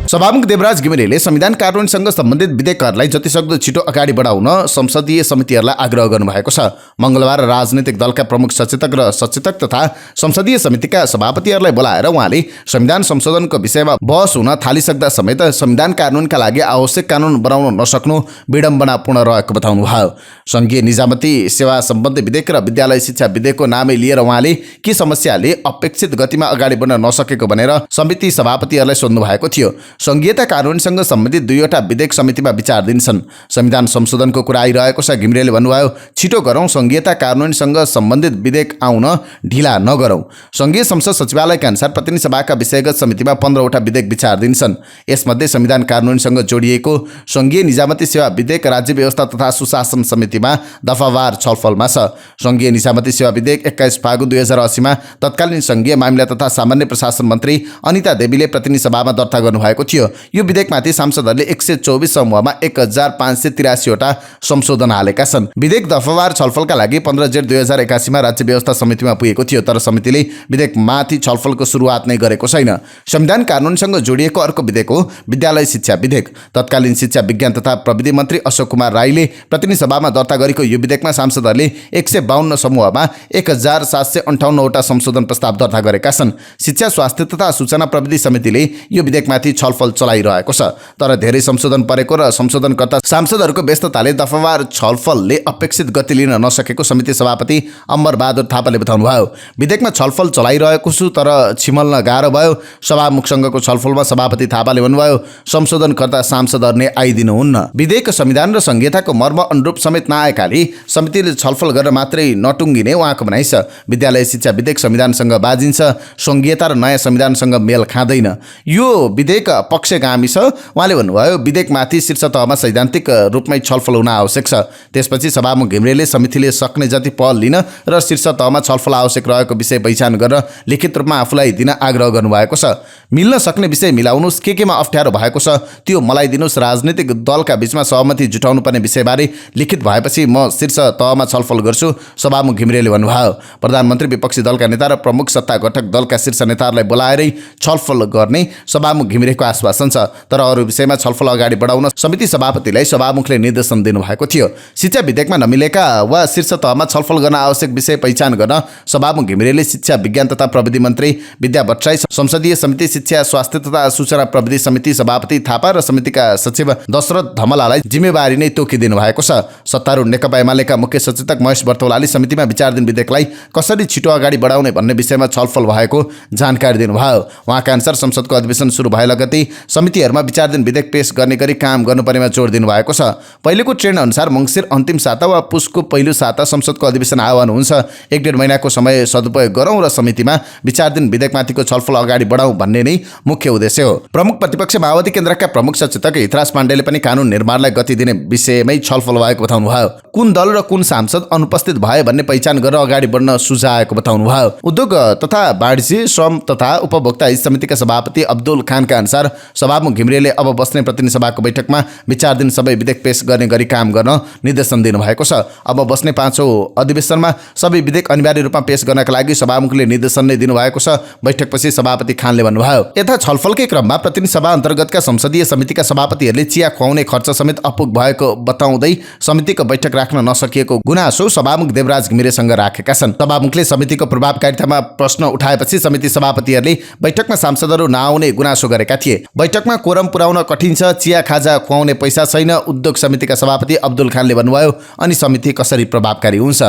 सभामुख देवराज घिमिरेले संविधान कार्यान्वयनसँग सम्बन्धित विधेयकहरूलाई जतिसक्दो छिटो अगाडि बढाउन संसदीय समितिहरूलाई आग्रह गर्नुभएको छ। मंगलबार राजनीतिक दलका प्रमुख सचेतक र सचेतक तथा संसदीय समितिका सभापतिहरूलाई बोलाएर उहाँले संविधान संशोधनको विषयमा बहस हुन थालिसक्दा समेत संविधान कार्यान्वयनका लागि आवश्यक कानुन बनाउन नसक्नु विडम्बनापूर्ण रहेको बताउनुभयो। संघीय निजामती सेवा सम्बन्धी विधेयक र विद्यालय शिक्षा विधेयकको नामै लिएर उहाँले के समस्याले अपेक्षित गतिमा अगाडि बढ्न नसकेको भनेर समिति सभापतिहरूलाई सोध्नु भएको थियो। संघीयता कार्यान्वयनसँग सम्बन्धित 2वटा विधेयक समितिमा विचाराधीन छन्। संविधान संशोधनको कुरा आइरहेको छ। घिमिरेले भन्नुभयो, छिटो गरौँ, संघीयता कार्यान्वयनसँग सम्बन्धित विधेयक आउन ढिला नगरौँ। संघीय संसद सचिवालयका अनुसार प्रतिनिधि सभाका विषयगत समितिमा 15वटा विधेयक विचाराधीन छन्। यसमध्ये संविधान कार्यान्वयनसँग जोडिएको संघीय निजामती सेवा विधेयक राज्य व्यवस्था तथा सुशासन समितिमा दफावार छलफलमा छ। संघीय निजामती सेवा विधेयक 21 फागुन 2080 मा तत्कालीन संघीय मामिला तथा सामान्य प्रशासन मन्त्री अनिता देवीले प्रतिनिधि सभामा दर्ता गर्नुभएको थियो। यो विधेयकमाथि सांसदहरूले 124 समूहमा 1583 वटा संशोधन हालेका छन्। विधेयक दफावार छलफलका लागि 15 जेठ 2081 मा राज्य व्यवस्था समितिमा पुगेको थियो, तर समितिले विधेयकमाथि छलफलको सुरुवात नै गरेको छैन। संविधान कानुनसँग जोडिएको अर्को विधेयक हो विद्यालय शिक्षा विधेयक। तत्कालीन शिक्षा विज्ञान तथा प्रविधि मन्त्री अशोक कुमार राईले प्रतिनिधि सभामा दर्ता गरेको यो विधेयकमा सांसदहरूले 152 समूहमा 1758 वटा संशोधन प्रस्ताव दर्ता गरेका छन्। शिक्षा स्वास्थ्य तथा सूचना प्रविधि समितिले यो विधेयकमाथि छलफल चलाइरहेको छ, तर धेरै संशोधन परेको र संशोधनकर्ता सांसदहरूको व्यस्तताले दफावार छलफलले अपेक्षित गति लिन नसकेको समिति सभापति अमर बहादुर थापाले बताउनुभयो। विधेयकमा छलफल चलाइरहेको छु, तर छिमल्न गाह्रो भयो। सभामुखसँगको छलफलमा सभापति थापाले भन्नुभयो, संशोधनकर्ता सांसदहरूले आइदिनुहुन्न। विधेयक संविधान र संहिताको मर्म अनुरूप समेत नआएकाले समितिले छलफल गरेर मात्रै नटुङ्गिने उहाँको भनाइ छ। विद्यालय शिक्षा विधेयक संविधानसँग बाजिन्छ, संघीयता र नयाँ संविधानसँग मेल खाँदैन। यो विधेयक पक्षगामी छ। उहाँले भन्नुभयो, विधेयकमाथि शीर्ष तहमा सैद्धान्तिक रूपमै छलफल हुन आवश्यक छ। त्यसपछि सभामुख घिमिरेले समितिले सक्ने जति पहल लिन र शीर्ष तहमा छलफल आवश्यक रहेको विषय पहिचान गरेर लिखित रूपमा आफूलाई दिन आग्रह गर्नुभएको छ। मिल्न सक्ने विषय मिलाउनुस्, केमा अप्ठ्यारो भएको छ त्यो मलाई दिनुस्। राजनीतिक दलका बीचमा सहमति जुटाउनु पर्ने विषयबारे लिखित भएपछि म शीर्ष तहमा छलफल गर्छु, सभामुख घिमिरेले भन्नुभयो। प्रधानमन्त्री विपक्षी दलका नेता र प्रमुख सत्ता घटक दलका शीर्ष नेताहरूलाई बोलाएरै छलफल गर्ने सभामुख घिमिरेको आश्वासन छ, तर अरू विषयमा छलफल अगाडि बढाउन समिति सभापतिलाई सभामुखले निर्देशन दिनुभएको थियो। शिक्षा विधेयकमा नमिलेका वा शीर्ष तहमा छलफल गर्न आवश्यक विषय पहिचान गर्न सभामुख घिमिरेले शिक्षा विज्ञान तथा प्रविधि मन्त्री विद्या भट्टराई, संसदीय समिति शिक्षा स्वास्थ्य तथा सूचना प्रविधि समिति सभापति थापा र समितिका सचिव दशरथ धमलालाई जिम्मेवारी नै तोकिदिनु भएको छ। सत्तारूढ नेकपा एमालेका मुख्य सचेतक महेश बर्तौलाले समितिमा विचाराधीन विधेयकलाई कसरी छिटो अगाडि बढाउने भन्ने विषयमा छलफल भएको जानकारी दिनुभयो। उहाँका अनुसार संसदको अधिवेशन सुरु भए लगतै समितिहरूमा विचाराधीन विधेयक पेश गर्ने गरी काम गर्नुपर्नेमा जोड दिनुभएको छ। पहिलेको ट्रेन्ड अनुसार मङ्सिर अन्तिम साता वा पुसको पहिलो साता संसदको अधिवेशन आह्वान हुन्छ। 1.5 महिनाको समय सदुपयोग गरौँ र समितिमा विचाराधीन विधेयकमाथिको छलफल अगाडि बढाउँ भन्ने नै मुख्य उद्देश्य हो। प्रमुख प्रतिपक्ष माओवादी केन्द्रका प्रमुख सचेतक हितराज पाण्डेले पनि कानुन निर्माणलाई गति दिने विषयमै छलफल भएको बताउनुभयो। कुन दल र कुन सांसद अनुपस्थित भए भन्ने पहिचान गरेर अगाडि बढ्न सुझाएको बताउनुभयो। उद्योग तथा वाणिज्य, श्रम तथा उपभोक्ता हित समितिका सभापति अब्दुल खानका अनुसार सभामुख घिमिरेले अब बस्ने प्रतिनिधि सभाको बैठकमा विचाराधीन सबै विधेयक पेश गर्ने गरी काम गर्न निर्देशन दिनुभएको छ। अब बस्ने 5औं अधिवेशनमा सबै विधेयक अनिवार्य रूपमा पेश गर्नका लागि सभामुखले निर्देशन नै दिनुभएको छ, बैठकपछि सभापति खानले भन्नुभयो। यता छलफलकै क्रममा प्रतिनिधि सभा अन्तर्गतका संसदीय समितिका सभापतिहरूले चिया खुवाउने खर्च समेत अपुग भएको बताउँदै समितिको बैठक राख्न नसकिएको गुनासो सभामुख देवराज घिमिरेसँग राखेका छन्। सभामुखले समितिको प्रभावकारितामा प्रश्न उठाएपछि समिति सभापतिहरूले बैठकमा सांसदहरू नआउने गुनासो गरेका थिए। बैठकमा कोरम पुर्याउन कठिन छ, चिया खाजा खुवाउने पैसा छैन, उद्योग समितिका सभापति अब्दुल खानले भन्नुभयो। अनि समिति कसरी प्रभावकारी हुन्छ?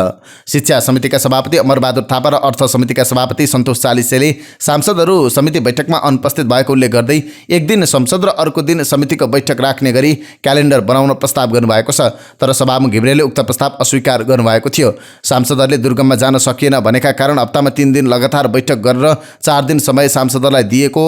शिक्षा समितिका सभापति अमर बहादुर थापा र अर्थ समितिका सभापति सन्तोष चालिसेले सांसदहरू समिति बैठकमा अनुपस्थित भएको उल्लेख गर्दै एक दिन संसद र अर्को दिन समितिको बैठक राख्ने गरी क्यालेन्डर बनाउन प्रस्ताव गर्नुभएको छ, तर सभामुख घिमिरेले उक्त प्रस्ताव अस्वीकार गर्नुभएको थियो। सांसदहरूले दुर्गममा जान सकिएन भनेका कारण हप्तामा 3 दिन लगातार बैठक गरेर 4 दिन समय सांसदहरूलाई दिएको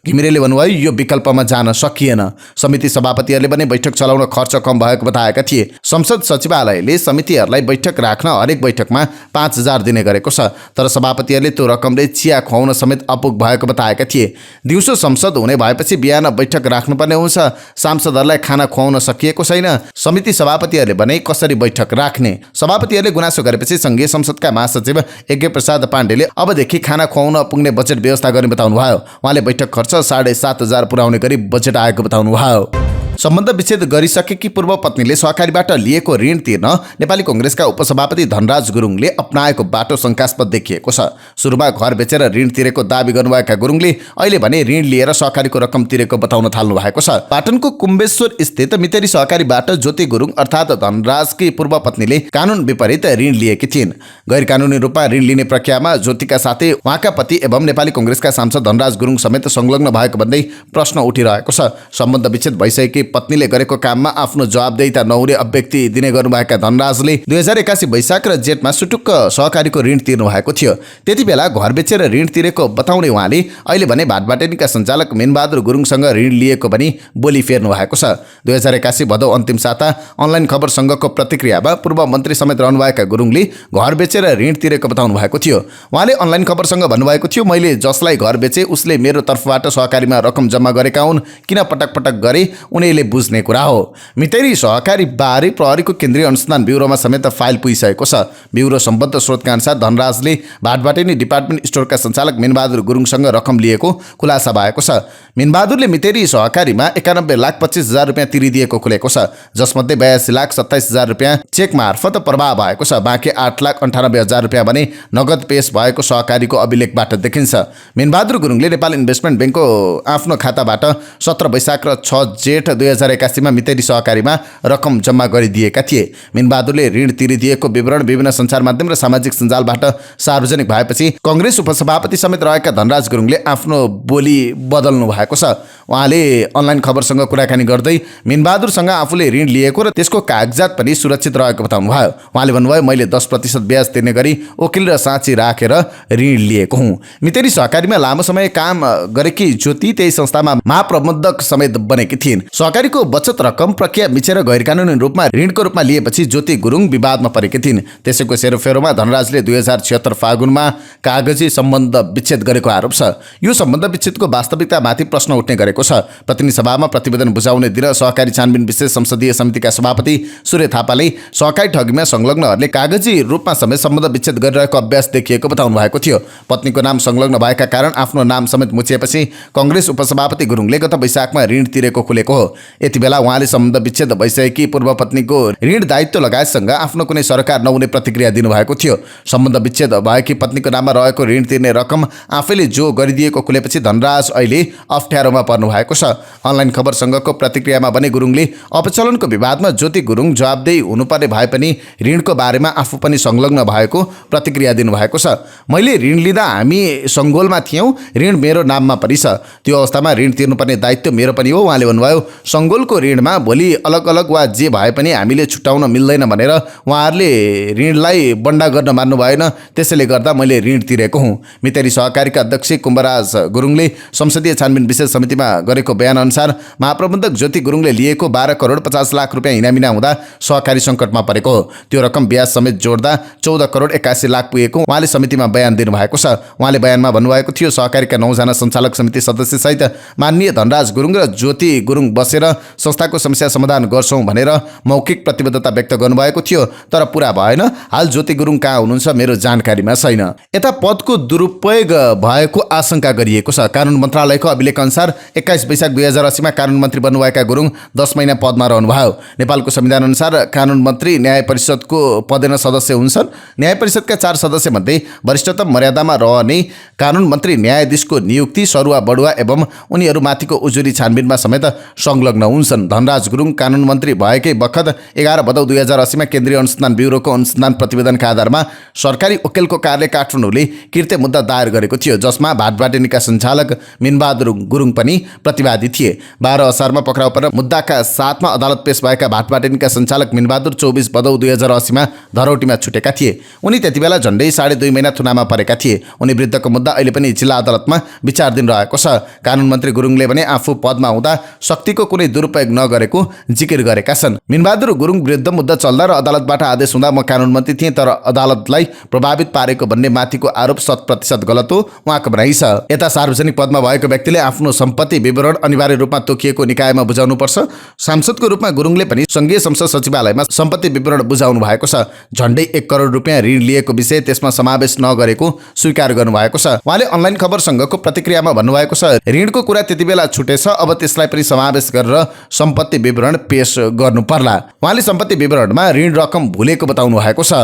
घिमिरेले भन्नुभयो। यो विकल्पमा जान सकिएन। समिति सभापतिहरूले पनि बैठक चलाउन खर्च कम भएको बताएका थिए। संसद सचिवालयले समितिहरूलाई बैठक राख्न हरेक बैठकमा 5000 दिने गरेको छ, तर सभापतिहरूले त्यो रकमले चिया खुवाउन समेत अपुग भएको बताएका थिए। दिउँसो संसद हुने भएपछि बिहान बैठक राख्नुपर्ने हुन्छ। सांसदहरूलाई खाना खुवाउन सकिएको छैन। समिति सभापतिहरूले भने कसरी बैठक राख्ने? सभापतिहरूले गुनासो गरेपछि संघीय संसदका महासचिव यज्ञ प्रसाद पाण्डेले अबदेखि खाना खुवाउन पुग्ने बजेट व्यवस्था गर्ने बताउनुभयो। उहाँले बैठक खर्च 7500 पूर्वाधार पुर्याउने गरी बजेट आएको बताउनुभयो। सम्बन्ध विच्छेद गरिसकेकी पूर्व पत्नीले सहकारीबाट लिएको ऋण तिर्न नेपाली कांग्रेसका उपसभापति धनराज गुरुङले अपनाएको बाटो शंकास्पद देखिएको छ। सुरुमा घर बेचेर ऋण तिरेको दाबी गर्नुभएका गुरुङले अहिले भने ऋण लिएर सहकारीको रकम तिरेको बताउन थाल्नु भएको छ। पाटनको कुम्बेश्वर स्थित मितेरी सहकारीबाट ज्योति गुरुङ अर्थात् धनराजकी पूर्व पत्नीले कानुन विपरीत ऋण लिएकी थिइन्। गैर कानुनी रूपमा ऋण लिने प्रक्रियामा ज्योतिका साथै उहाँका पति एवं नेपाली कांग्रेसका सांसद धनराज गुरुङ समेत संलग्न भएको भन्दै प्रश्न उठिरहेको छ। सम्बन्ध विच्छेद भइसकेकी पत्नीले गरेको काममा आफ्नो जवाबदेहिता नहुने अभिव्यक्ति दिने गर्नुभएका धनराजले 2081 वैशाख र जेठमा सुटुक्क सहकारीको ऋण तिर्नु भएको थियो। त्यति बेला घर बेचेर ऋण तिरेको बताउने उहाँले अहिले भने भाटबाटेनीका सञ्चालक मिनबहादुर गुरुङसँग ऋण लिएको पनि बोली फेर्नु भएको छ। 2081 भदौ अन्तिम साता अनलाइन खबर संघको प्रतिक्रियामा पूर्व मन्त्री समेत रहनुभएका गुरुङले घर बेचेर ऋण तिरेको बताउनु भएको थियो। उहाँले अनलाइन खबरसँग भन्नुभएको थियो, मैले जसलाई घर बेचे उसले मेरो तर्फबाट सहकारीमा रकम जम्मा गरेका हुन्, किन पटक पटक गरे उनीले बुझ्ने कुरा हो। मितेरी सहकारी बारे प्रहरीको केन्द्रीय अनुसन्धान ब्युरोमा समेत फाइल पुगिसकेको छ। ब्युरो सम्बद्ध स्रोतका अनुसार धनराजले भाटबाटेनी डिपार्टमेन्ट स्टोरका सञ्चालक मिनबहादुर गुरुङसँग रकम लिएको खुलासा भएको छ। मिनबहादुरले मितेरी सहकारीमा 91,25,000 रुपियाँ तिरिदिएको खुलेको छ, जसमध्ये 82,27,000 रुपियाँ चेक मार्फत प्रवाह भएको छ। बाँकी 8,98,000 रुपियाँ भने नगद पेश भएको सहकारीको अभिलेखबाट देखिन्छ। मिनबहादुर गुरुङले नेपाल इन्भेस्टमेन्ट ब्याङ्कको आफ्नो खाताबाट 17 वैशाख र 6 जेठ 2081 मा मितेरी सहकारीमा रकम जम्मा गरिदिएका थिए। मिनबहादुरले ऋण तिरिदिएको विवरण विभिन्न सञ्चार माध्यम र सामाजिक सञ्जालबाट सार्वजनिक भएपछि कांग्रेस उपसभापति समेत रहेका धनराज गुरुङले आफ्नो बोली बदल्नु भएको छ। उहाँले अनलाइन खबरसँग कुराकानी गर्दै मिनबहादुरसँग आफूले ऋण लिएको र त्यसको कागजात पनि सुरक्षित रहेको बताउनुभयो। उहाँले भन्नुभयो, मैले 10% ब्याज तिर्ने गरी वकिल र साँची राखेर ऋण लिएको हुँ। मितेरी सहकारीमा लामो समय काम गरेकी ज्योति त्यही संस्थामा महाप्रबन्धक समेत बनेकी थिइन्। सहकारीको बचत रकम प्रक्रिया मिचेर गैरकानुनी रूपमा ऋणको रूपमा लिएपछि ज्योति गुरुङ विवादमा परेकी थिइन्। त्यसैको सेरोफेरोमा धनराजले 2076 फागुनमा कागजी सम्बन्ध विच्छेद गरेको आरोप छ। यो सम्बन्ध विच्छेदको वास्तविकतामाथि प्रश्न उठ्ने गरेको छ। प्रतिनिधि सभामा प्रतिवेदन बुझाउने दिन सहकारी छानबिन विशेष संसदीय समितिका सभापति सूर्य थापाले सहकारी ठगीमा संलग्नहरूले कागजी रूपमा समेत सम्बन्ध विच्छेद गरिरहेको अभ्यास देखिएको बताउनु भएको थियो। पत्नीको नाम संलग्न भएका कारण आफ्नो नाम समेत मुछिएपछि कांग्रेस उपसभापति गुरुङले गत वैशाखमा ऋण तिरेको खुलेको हो। यति बेला उहाँले सम्बन्ध विच्छेद भइसकेकी पूर्व पत्नीको ऋण दायित्व लगायतसँग आफ्नो कुनै सरकार नहुने प्रतिक्रिया दिनुभएको थियो। सम्बन्ध विच्छेद भएकी पत्नीको नाममा रहेको ऋण तिर्ने रकम आफैले जो गरिदिएको खुलेपछि धनराज अहिले अप्ठ्यारोमा पर्नु भएको छ। अनलाइन खबर संघको प्रतिक्रियामा भने गुरुङले अपचलनको विवादमा ज्योति गुरुङ जवाबदेही हुनुपर्ने भए पनि ऋणको बारेमा आफू पनि संलग्न भएको प्रतिक्रिया दिनुभएको छ। मैले ऋण लिँदा हामी सङ्गोलमा थियौँ, ऋण मेरो नाममा पनि छ, त्यो अवस्थामा ऋण तिर्नुपर्ने दायित्व मेरो पनि हो। उहाँले भन्नुभयो, सङ्गोलको ऋणमा भोलि अलग अलग वा जे भए पनि हामीले छुटाउन मिल्दैन भनेर उहाँहरूले ऋणलाई बन्डा गर्न मान्नु भएन, त्यसैले गर्दा मैले ऋण तिरेको हुँ। मितेरी सहकारीका अध्यक्ष कुम्भराज गुरुङले संसदीय छानबिन विशेष समितिमा गरेको बयान अनुसार महाप्रबन्धक ज्योति गुरुङले लिएको 12 करोड 50 लाख रुपियाँ इनामिना हुँदा सहकारी सङ्कटमा परेको हो। त्यो रकम ब्याज समेत जोड्दा 14 करोड 81 लाख पुगेको उहाँले समितिमा बयान दिनुभएको छ। उहाँले बयानमा भन्नुभएको थियो, सहकारीका 9 जना सञ्चालक समिति सदस्य सहित माननीय धनराज गुरुङ र ज्योति गुरुङ बसेर संस्थाको समस्या समाधान गर्छौँ भनेर मौखिक प्रतिबद्धता व्यक्त गर्नुभएको थियो, तर पूरा भएन। हाल ज्योति गुरुङ कहाँ हुनुहुन्छ मेरो जानकारीमा छैन। यता पदको दुरुपयोग भएको आशंका गरिएको छ। कानुन मन्त्रालयको अभिलेख अनुसार 21 वैशाख 2080 मा कानुन मन्त्री बन्नुभएका गुरुङ 10 महिना पदमा रहनुभयो। नेपालको संविधान अनुसार कानुन मन्त्री न्याय परिषदको पदेन सदस्य हुन्छन्। न्याय परिषदका 4 सदस्य मध्ये वरिष्ठतम मर्यादामा रहने कानुन मन्त्री न्यायाधीशको नियुक्ति, सरुवा बढुवा एवं उनीहरूमाथिको उजुरी छानबिनमा समेत संलग्न हुन्छन्। धनराज गुरुङ कानुन मन्त्री भएकै बखत 11 भदौ 2080 मा केन्द्रीय अनुसन्धान ब्युरोको अनुसन्धान प्रतिवेदनका आधारमा सरकारी वकिलको कार्यालय काठमाडौँले किर्ते मुद्दा दायर गरेको थियो, जसमा भाटबाटेनीका सञ्चालक मिनबहादुर गुरुङ पनि प्रतिवादी थिए। 12 असारमा पक्राउ परेर मुद्दाका साथमा अदालत पेश भएका भाटबाटेनीका सञ्चालक मिनबहादुर 24 भदौ 2080 मा धरौटीमा छुटेका थिए। उनी त्यतिबेला झन्डै 2.5 महिना थुनामा परेका थिए। उनी विरुद्धको मुद्दा अहिले पनि जिल्ला अदालतमा विचाराधीन रहेको छ। कानुन मन्त्री गुरुङले भने आफू पदमा हुँदा शक्तिको कुनै दुरुपयोग नगरेको जिकिर गरेका छन्। मिनबहादुर गुरुङ विरुद्ध मुद्दा चल्दा र अदालतबाट आदेश हुँदा म कानुन मन्त्री थिएँ, तर अदालतलाई प्रभावित पारेको भन्ने माथिको आरोप 100% गलत हो, उहाँको भनाइ छ। यता सार्वजनिक पदमा भएको व्यक्तिले आफ्नो सम्पत्ति विवरण अनिवार्य रूपमा तोकिएको निकायमा बुझाउनुपर्छ। सांसदको रूपमा गुरुङले पनि संघीय संसद सचिवालयमा सम्पत्ति विवरण बुझाउनु भएको छ। झण्डै 1 करोड रुपियाँ ऋण लिएको विषय त्यसमा समावेश नगरेको स्वीकार गर्नुभएको छ। उहाँले अनलाइन खबर संघको प्रतिक्रियामा भन्नुभएको छ, ऋणको कुरा त्यति बेला छुटेछ, अब त्यसलाई पनि समावेश गरेर सम्पत्ति विवरण पेश गर्नु पर्ला। उहाँले सम्पत्ति विवरणमा ऋण रकम भुलेको बताउनु भएको छ।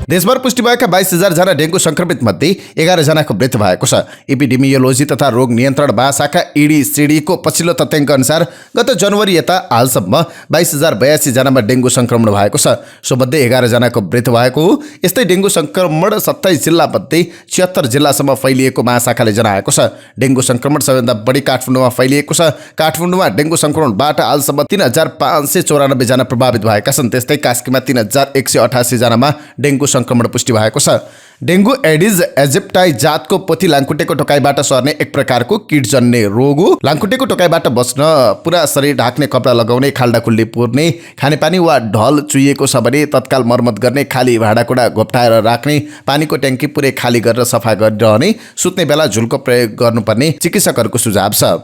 देशभर पुष्टि भएका 22,000 जना डेङ्गु संक्रमित मध्ये 11 जनाको मृत्यु भएको छ। एपिडेमियोलोजी तथा रोग नियन्त्रण महाशाखा EDCD को पछिल्लो तथ्याङ्क अनुसार गत जनवरी यता हालसम्म 22,082 जनामा डेङ्गु संक्रमण भएको छ। सोमध्ये 11 जनाको मृत्यु भएको हो। यस्तै डेङ्गु संक्रमण 27 जिल्ला मध्ये 76 जिल्लासम्म फैलिएको महाशाखाले जनाएको छ। डेङ्गु संक्रमण सबैभन्दा बढी काठमाडौँमा फैलिएको छ। काठमाडौँमा डेङ्गु संक्रमणबाट हालसम्म 3,594 जना प्रभावित भएका छन्। त्यस्तै कास्कीमा 3,188 जनामा डेङ्गु संक्रमण पुष्टि भएको छ। डेङ्गु एडिज एजिप्टाई जातको पोथी लामखुट्टेको टोकाइबाट सर्ने एक प्रकारको कीटजन्य रोग हो। लामखुट्टेको टोकाइबाट बस्न पुरा शरीर ढाक्ने कपडा लगाउने, खाल्डाखुल्ली पुर्ने, खानेपानी वा ढल चुइएको छ भने तत्काल मर्मत गर्ने, खाली भाँडाकुँडा घोप्टाएर राख्ने, पानीको ट्याङ्की पुरै खाली गरेर सफा गरिरहने, सुत्ने बेला झुलको प्रयोग गर्नुपर्ने चिकित्सकहरूको सुझाव छ।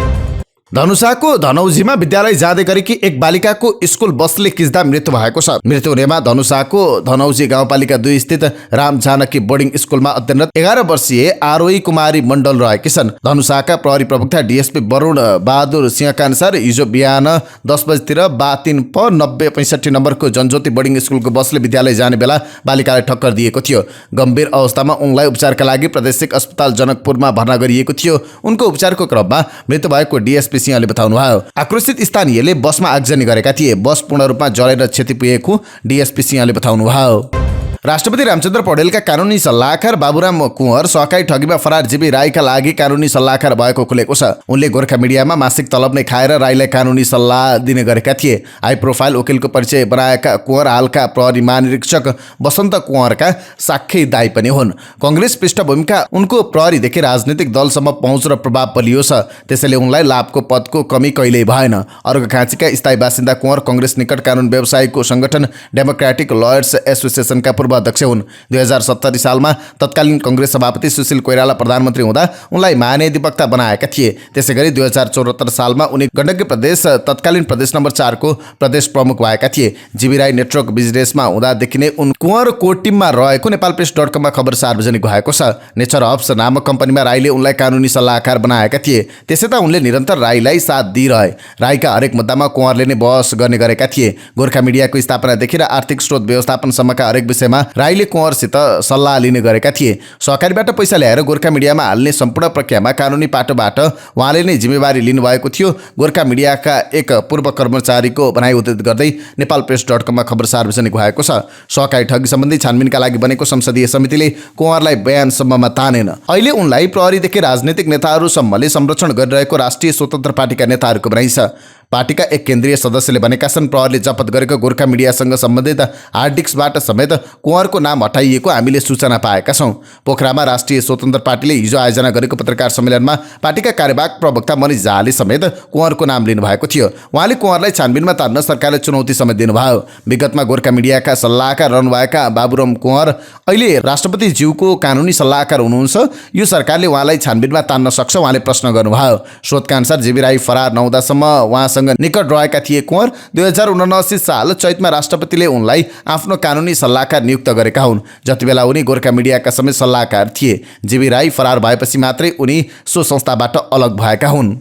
धनुषाको धनौजीमा विद्यालय जाँदै गरेकी एक बालिकाको स्कुल बसले किच्दा मृत्यु भएको छ। मृत्यु हुनेमा धनुषाको धनौजी गाउँपालिका 2 स्थित राम जानकी बोर्डिङ स्कुलमा अध्ययनरत 11 वर्षीय आरोही कुमारी मण्डल रहेकी छन्। धनुषाका प्रहरी प्रवक्ता DSP वरुण बहादुर सिंहका अनुसार हिजो बिहान 10 बजेतिर बा 3 प 9065 नम्बरको जनज्योति बोर्डिङ स्कुलको बसले विद्यालय जाने बेला बालिकालाई ठक्कर दिएको थियो। गम्भीर अवस्थामा उनलाई उपचारका लागि प्रादेशिक अस्पताल जनकपुरमा भर्ना गरिएको थियो। उनको उपचारको क्रममा मृत्यु भएको DSP सिंहले बताउनुभयो। आक्रोशित स्थानीयले बसमा आगजनी गरेका थिए। बस पूर्ण रूपमा जलेर क्षति पुगेको DSP सिंहले बताउनुभयो। राष्ट्रपति रामचन्द्र पौडेलका कानुनी सल्लाहकार बाबुराम कुँवर सहकारी ठगीमा फरार जीवी राईका लागि कानुनी सल्लाहकार भएको खुलेको छ। उनले गोर्खा मिडियामा मासिक तलब नै खाएर राईलाई कानुनी सल्लाह दिने गरेका थिए। हाई प्रोफाइल वकिलको परिचय बनाएका कुँवर हालका प्रहरी महानिरीक्षक वसन्त कुँवरका साक्षी दाई पनि हुन्। कांग्रेस पृष्ठभूमिका उनको प्रहरीदेखि राजनीतिक दलसम्म पहुँच र प्रभाव बलियो छ। त्यसैले उनलाई लाभको पदको कमी कहिल्यै भएन। अर्घाखाँचीका स्थायी बासिन्दा कुँवर कांग्रेस निकट कानुन व्यवसायीको संगठन डेमोक्रेटिक लयर्स एसोसिएसनका पूर्व अध्यक्ष हुन्। 2070 सालमा तत्कालीन कांग्रेस सभापति सुशील कोइराला प्रधानमन्त्री हुँदा उनलाई महाधिवक्ता बनाएका थिए। त्यसैगरी 2074 सालमा उनी गण्डकी प्रदेश तत्कालीन प्रदेश नम्बर 4 को प्रदेश प्रमुख भएका थिए। जीवी राई नेटवर्क बिजनेसमा हुँदादेखि नै उन कुँवर को टिममा रहेको नेपालप्रेस.com मा खबर सार्वजनिक भएको छ। नेचर हब्स नामक कम्पनीमा राईले उनलाई कानुनी सल्लाहकार बनाएका थिए। त्यसै त उनले निरन्तर राईलाई साथ दिइरहे। राईका हरेक मुद्दामा कुँवरले नै बहस गर्ने गरेका थिए। गोर्खा मिडियाको स्थापनादेखि र आर्थिक स्रोत व्यवस्थापनसम्मका हरेक विषयमा राईले कुँवरसित सल्लाह लिने गरेका थिए। सहकारीबाट पैसा ल्याएर गोर्खा मिडियामा हाल्ने सम्पूर्ण प्रक्रियामा कानुनी पाटोबाट उहाँले नै जिम्मेवारी लिनुभएको थियो। गोर्खा मिडियाका एक पूर्व कर्मचारीको भनाइ उद्धृत गर्दै नेपालप्रेस.com मा खबर सार्वजनिक भएको छ। सहकारी ठगी सम्बन्धी छानबिनका लागि बनेको संसदीय समितिले कुँवरलाई बयानसम्ममा तानेन। अहिले उनलाई प्रहरीदेखि राजनीतिक नेताहरूसम्मले संरक्षण गरिरहेको राष्ट्रिय स्वतन्त्र पार्टीका नेताहरूको भनाइ छ। पार्टीका एक केन्द्रीय सदस्यले भनेका छन्, प्रहरीले जफत गरेको गोर्खा मिडियासँग सम्बन्धित हार्ड डिस्कबाट समेत कुँवरको नाम हटाइएको हामीले सूचना पाएका छौँ। पोखरामा राष्ट्रिय स्वतन्त्र पार्टीले हिजो आयोजना गरेको पत्रकार सम्मेलनमा पार्टीका कार्यवाहक प्रवक्ता मनिष झाले समेत कुँवरको नाम लिनुभएको थियो। उहाँले कुँवरलाई छानबिनमा तान्न सरकारले चुनौती समेत दिनुभयो। विगतमा गोर्खा मिडियाका सल्लाहकार रहनुभएका बाबुराम कुँवर अहिले राष्ट्रपति ज्यूको कानुनी सल्लाहकार हुनुहुन्छ। यो सरकारले उहाँलाई छानबिनमा तान्न सक्छ, उहाँले प्रश्न गर्नुभयो। स्रोतका अनुसार जीवी राई फरार नहुँदासम्म उहाँसँग निकट रहेका थिए कुँवर। 2079 साल चैतमा राष्ट्रपतिले उनलाई आफ्नो कानुनी सल्लाहकार नियुक्त गरेका हुन्। जतिबेला उनी गोर्खा मिडियाका समेत सल्लाहकार थिए। जीवी राई फरार भएपछि मात्रै उनी सो संस्थाबाट अलग भएका हुन्।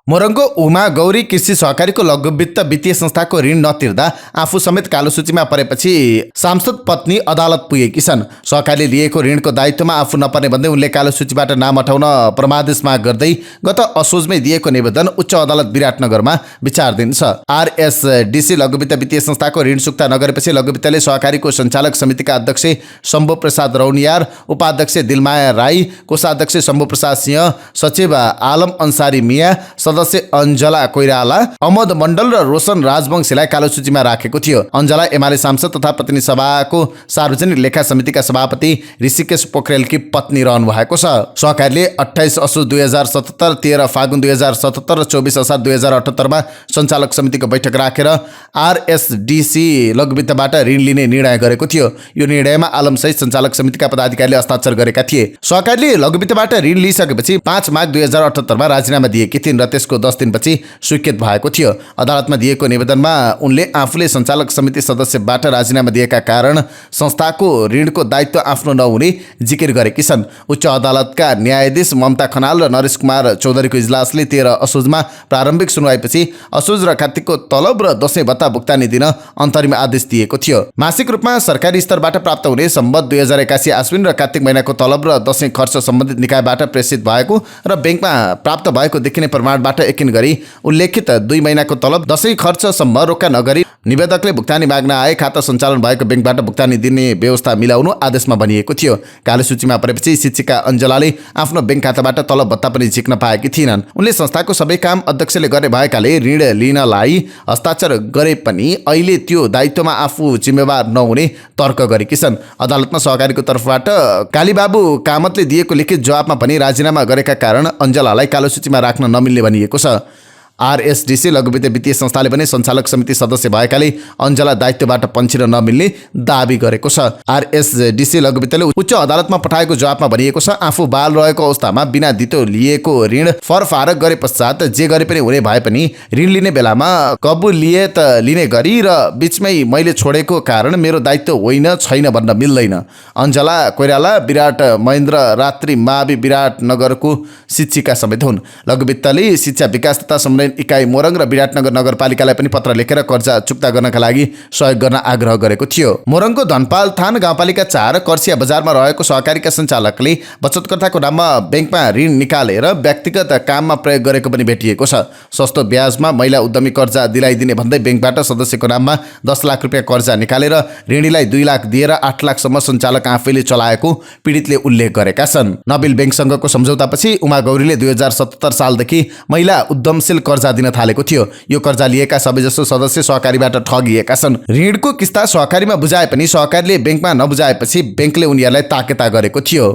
मोरङको उमा गौरी कृषि सहकारीको लघु वित्त वित्तीय संस्थाको ऋण नतिर्दा आफू समेत कालो सूचीमा परेपछि सांसद पत्नी अदालत पुगेकी छन्। सहकारीले लिएको ऋणको दायित्वमा आफू नपर्ने भन्दै उनले कालो सूचीबाट नाम हटाउन परमादेश माग गर्दै गत असोजमै दिएको निवेदन उच्च अदालत विराटनगरमा विचाराधीन छ। RSDC लघु वित्त वित्तीय संस्थाको ऋण चुक्ता नगरेपछि लघु वित्तले सहकारीको सञ्चालक समितिका अध्यक्ष शम्भु प्रसाद रौनियार, उपाध्यक्ष दिलमाया राई, कोषाध्यक्ष शम्भु प्रसाद सिंह, सचिव आलम अन्सारी मिया, सदस्य अञ्जला कोइराला, अमद मण्डल र रोशन राजवंशीलाई कालो सूचीमा राखेको थियो। अञ्जला एमाले सांसद तथा प्रतिनिधि सभाको सार्वजनिक लेखा समितिका सभापति ऋषिकेश पोखरेलकी पत्नी रहनु भएको छ। सहकारीले 28 असोज 2077, 13 फागुन 2077 र 24 असार 2078 मा सञ्चालक समितिको बैठक राखेर RSDC लघुवित्तबाट ऋण लिने निर्णय गरेको थियो। यो निर्णयमा आलमसहित सञ्चालक समितिका पदाधिकारीले हस्ताक्षर गरेका थिए। सहकारीले लघुवित्तबाट ऋण लिइसकेपछि 5 माघ 2078 मा राजीनामा दिएकी थिइन् र त्यसको 10 दिनपछि स्वीकृत भएको थियो। अदालतमा दिएको निवेदनमा उनले आफूले सञ्चालक समिति सदस्यबाट राजीनामा दिएका कारण संस्थाको ऋणको दायित्व आफ्नो नहुने जिकिर गरेकी छन्। उच्च अदालतका न्यायाधीश ममता खनाल र नरेश कुमार चौधरीको इजलासले 13 असोजमा प्रारम्भिक सुनवाईपछि असोज र कार्तिकको तलब र दशैं भत्ता भुक्तानी दिन अन्तरिम आदेश दिएको थियो। मासिक रूपमा सरकारी स्तरबाट प्राप्त हुने सम्बद्ध 2081 आश्विन र कार्तिक महिनाको तलब र दशैं खर्च सम्बन्धित निकायबाट प्रेषित भएको र बैंकमा प्राप्त भएको देखिने प्रमाणबाट यकिन गरी उल्लेखित 2 महिनाको तलब दशैं खर्चसम्म रोक्का नगरी निवेदकले भुक्तानी माग्न आए खाता सञ्चालन भएको बैंकबाट भुक्तानी दिने व्यवस्था मिलाउनु आदेशमा भनिएको थियो। कालो सूचीमा परेपछि शिक्षिका अञ्जलाले आफ्नो बैंक खाताबाट तलब भत्ता पनि झिक्न पाएकी थिइनन्। उनले संस्थाको सबै काम अध्यक्षले गर्ने भएकाले ऋण लिनलाई हस्ताक्षर गरे पनि अहिले त्यो दायित्वमा आफू जिम्मेवार नहुने तर्क गरेकी छन्। अदालतमा सहकारीको तर्फबाट कालीबाबु कामतले दिएको लिखित जवाबमा पनि राजीनामा गरेका कारण अञ्जलालाई कालो सूचीमा राख्न नमिल्ने भनिएको छ। आरएसडीसी लघुवित्त वित्तीय संस्थाले पनि सञ्चालक समिति सदस्य भएकाले अञ्जला दायित्वबाट पन्छिन नमिल्ने दाबी गरेको छ। आरएसडीसी लघुवित्तले उच्च अदालतमा पठाएको जवाबमा भनिएको छ, आफू बाल रहेको अवस्थामा बिना दितो लिएको ऋण फरफारक गरे पश्चात जे गरे पनि हुने भए पनि ऋण लिने बेलामा कबुलियत लिने गरी र बीचमै मैले छोडेको कारण मेरो दायित्व होइन छैन भन्न मिल्दैन। अञ्जला कोइराला विराट महेन्द्र रात्रि मावि विराटनगरको शिक्षिका समेत हुन्। लघुवित्तले शिक्षा विकास तथा समन्वय इकाइ मोरङ र विराटनगर नगरपालिकालाई पनि पत्र लेखेर कर्जा चुक्ता गर्नका लागि सहयोग गर्न आग्रह गरेको थियो। मोरङको धनपाल थान गाउँपालिका 4 कर्सिया बजारमा रहेको सहकारीका सञ्चालकले बचतकर्ताको नाममा बैंकमा ऋण निकालेर व्यक्तिगत काममा प्रयोग गरेको पनि भेटिएको छ। सस्तो ब्याजमा महिला उद्यमी कर्जा दिलाइदिने भन्दै बैंकबाट सदस्यको नाममा 10 लाख रुपियाँ कर्जा निकालेर ऋणीलाई 2 लाख दिएर 8 लाखसम्म सञ्चालक आफैले चलाएको पीडितले उल्लेख गरेका छन्। नबिल बैंकसँगको सम्झौतापछि उमा गौरीले 2077 सालदेखि महिला उद्यमशील कर्जा दिन थालेको थियो। यो कर्जा लिएका सबैजसो सदस्य सहकारीबाट ठगिएका छन्। ऋणको किस्ता सहकारीमा बुझाए पनि सहकारीले बैंकमा नबुझाएपछि बैंकले उनीहरूलाई ताकेता गरेको थियो।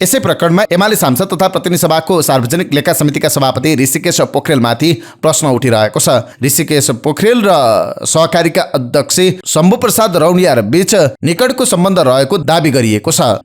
यसै प्रकरणमा एमाले सांसद तथा प्रतिनिधि सभाको सार्वजनिक लेखा समितिका सभापति ऋषिकेश पोखरेलमाथि प्रश्न उठिरहेको छ। ऋषिकेश पोखरेल र सहकारीका अध्यक्ष शम्भु प्रसाद रौनिया बीच निकटको सम्बन्ध रहेको दावी गरिएको छ।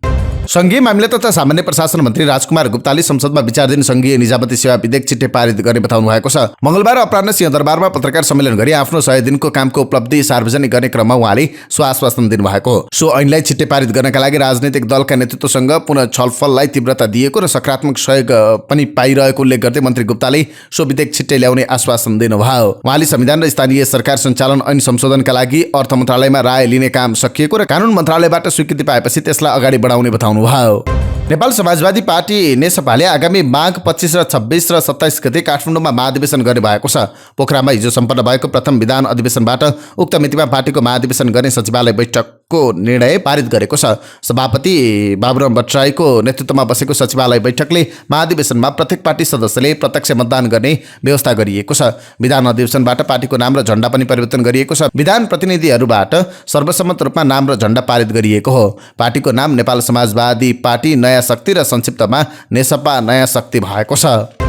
संघीय मामिला तथा सामान्य प्रशासन मन्त्री राजकुमार गुप्ताले संसदमा विचाराधीन संघीय निजामती सेवा विधेयक छिट्टै पारित गर्ने बताउनु भएको छ। मंगलबार अपराह्न सिंहदरबारमा पत्रकार सम्मेलन गरी आफ्नो 100 दिनको कामको उपलब्धि सार्वजनिक गर्ने क्रममा उहाँले सो आश्वासन दिनुभएको। सो ऐनलाई छिट्टै पारित गर्नका लागि राजनैतिक दलका नेतृत्वसँग पुनः छलफललाई तीव्रता दिएको र सकारात्मक सहयोग पनि पाइरहेको उल्लेख गर्दै मन्त्री गुप्ताले सो विधेयक छिट्टै ल्याउने आश्वासन दिनुभयो। उहाँले संविधान र स्थानीय सरकार सञ्चालन ऐन संशोधनका लागि अर्थ मन्त्रालयमा राय लिने काम सकिएको र कानुन मन्त्रालयबाट स्वीकृति पाएपछि त्यसलाई अगाडि बढाउने बताउनु भयो। नेपाल समाजवादी पार्टी नेसपाले आगामी माघ 25 र 26 र 27 गते काठमाडौँमा महाधिवेशन गर्ने भएको छ। पोखरामा हिजो सम्पन्न भएको प्रथम विधान अधिवेशनबाट उक्त मितिमा पार्टीको महाधिवेशन गर्ने सचिवालय बैठकको निर्णय पारित गरेको छ। सभापति बाबुराम भट्टराईको नेतृत्वमा बसेको सचिवालय बैठकले महाधिवेशनमा प्रत्येक पार्टी सदस्यले प्रत्यक्ष मतदान गर्ने व्यवस्था गरिएको छ। विधान अधिवेशनबाट पार्टीको नाम र झण्डा पनि परिवर्तन गरिएको छ। विधान प्रतिनिधिहरूबाट सर्वसम्मत रूपमा नाम र झण्डा पारित गरिएको हो। पार्टीको नाम नेपाल समाजवादी पार्टी नयाँ शक्ति र संक्षिप्तमा नेसपा नयाँ शक्ति भएको छ।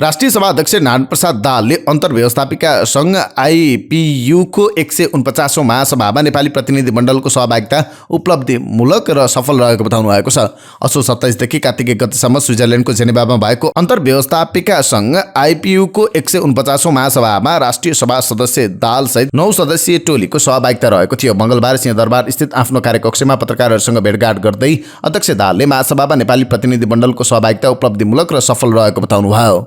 राष्ट्रिय सभा अध्यक्ष नारायण प्रसाद दाहालले अन्तर्व्यवस्थापिका सङ्घ आइपियुको 149औं महासभामा नेपाली प्रतिनिधिमण्डलको सहभागिता उपलब्धिमूलक र सफल रहेको बताउनु भएको छ। असो 27 देखि कार्तिक 1 गतेसम्म स्विजरल्यान्डको जेनेभामा भएको अन्तर्व्यवस्थापिका सङ्घ आइपियुको 149औं महासभामा राष्ट्रिय सभा सदस्य दाहालसहित 9 सदस्यीय टोलीको सहभागिता रहेको थियो। मंगलबार सिंहदरबार स्थित आफ्नो कार्यकक्षमा पत्रकारहरूसँग भेटघाट गर्दै अध्यक्ष दाहालले महासभामा नेपाली प्रतिनिधिमण्डलको सहभागिता उपलब्धिमूलक र सफल रहेको बताउनुभयो।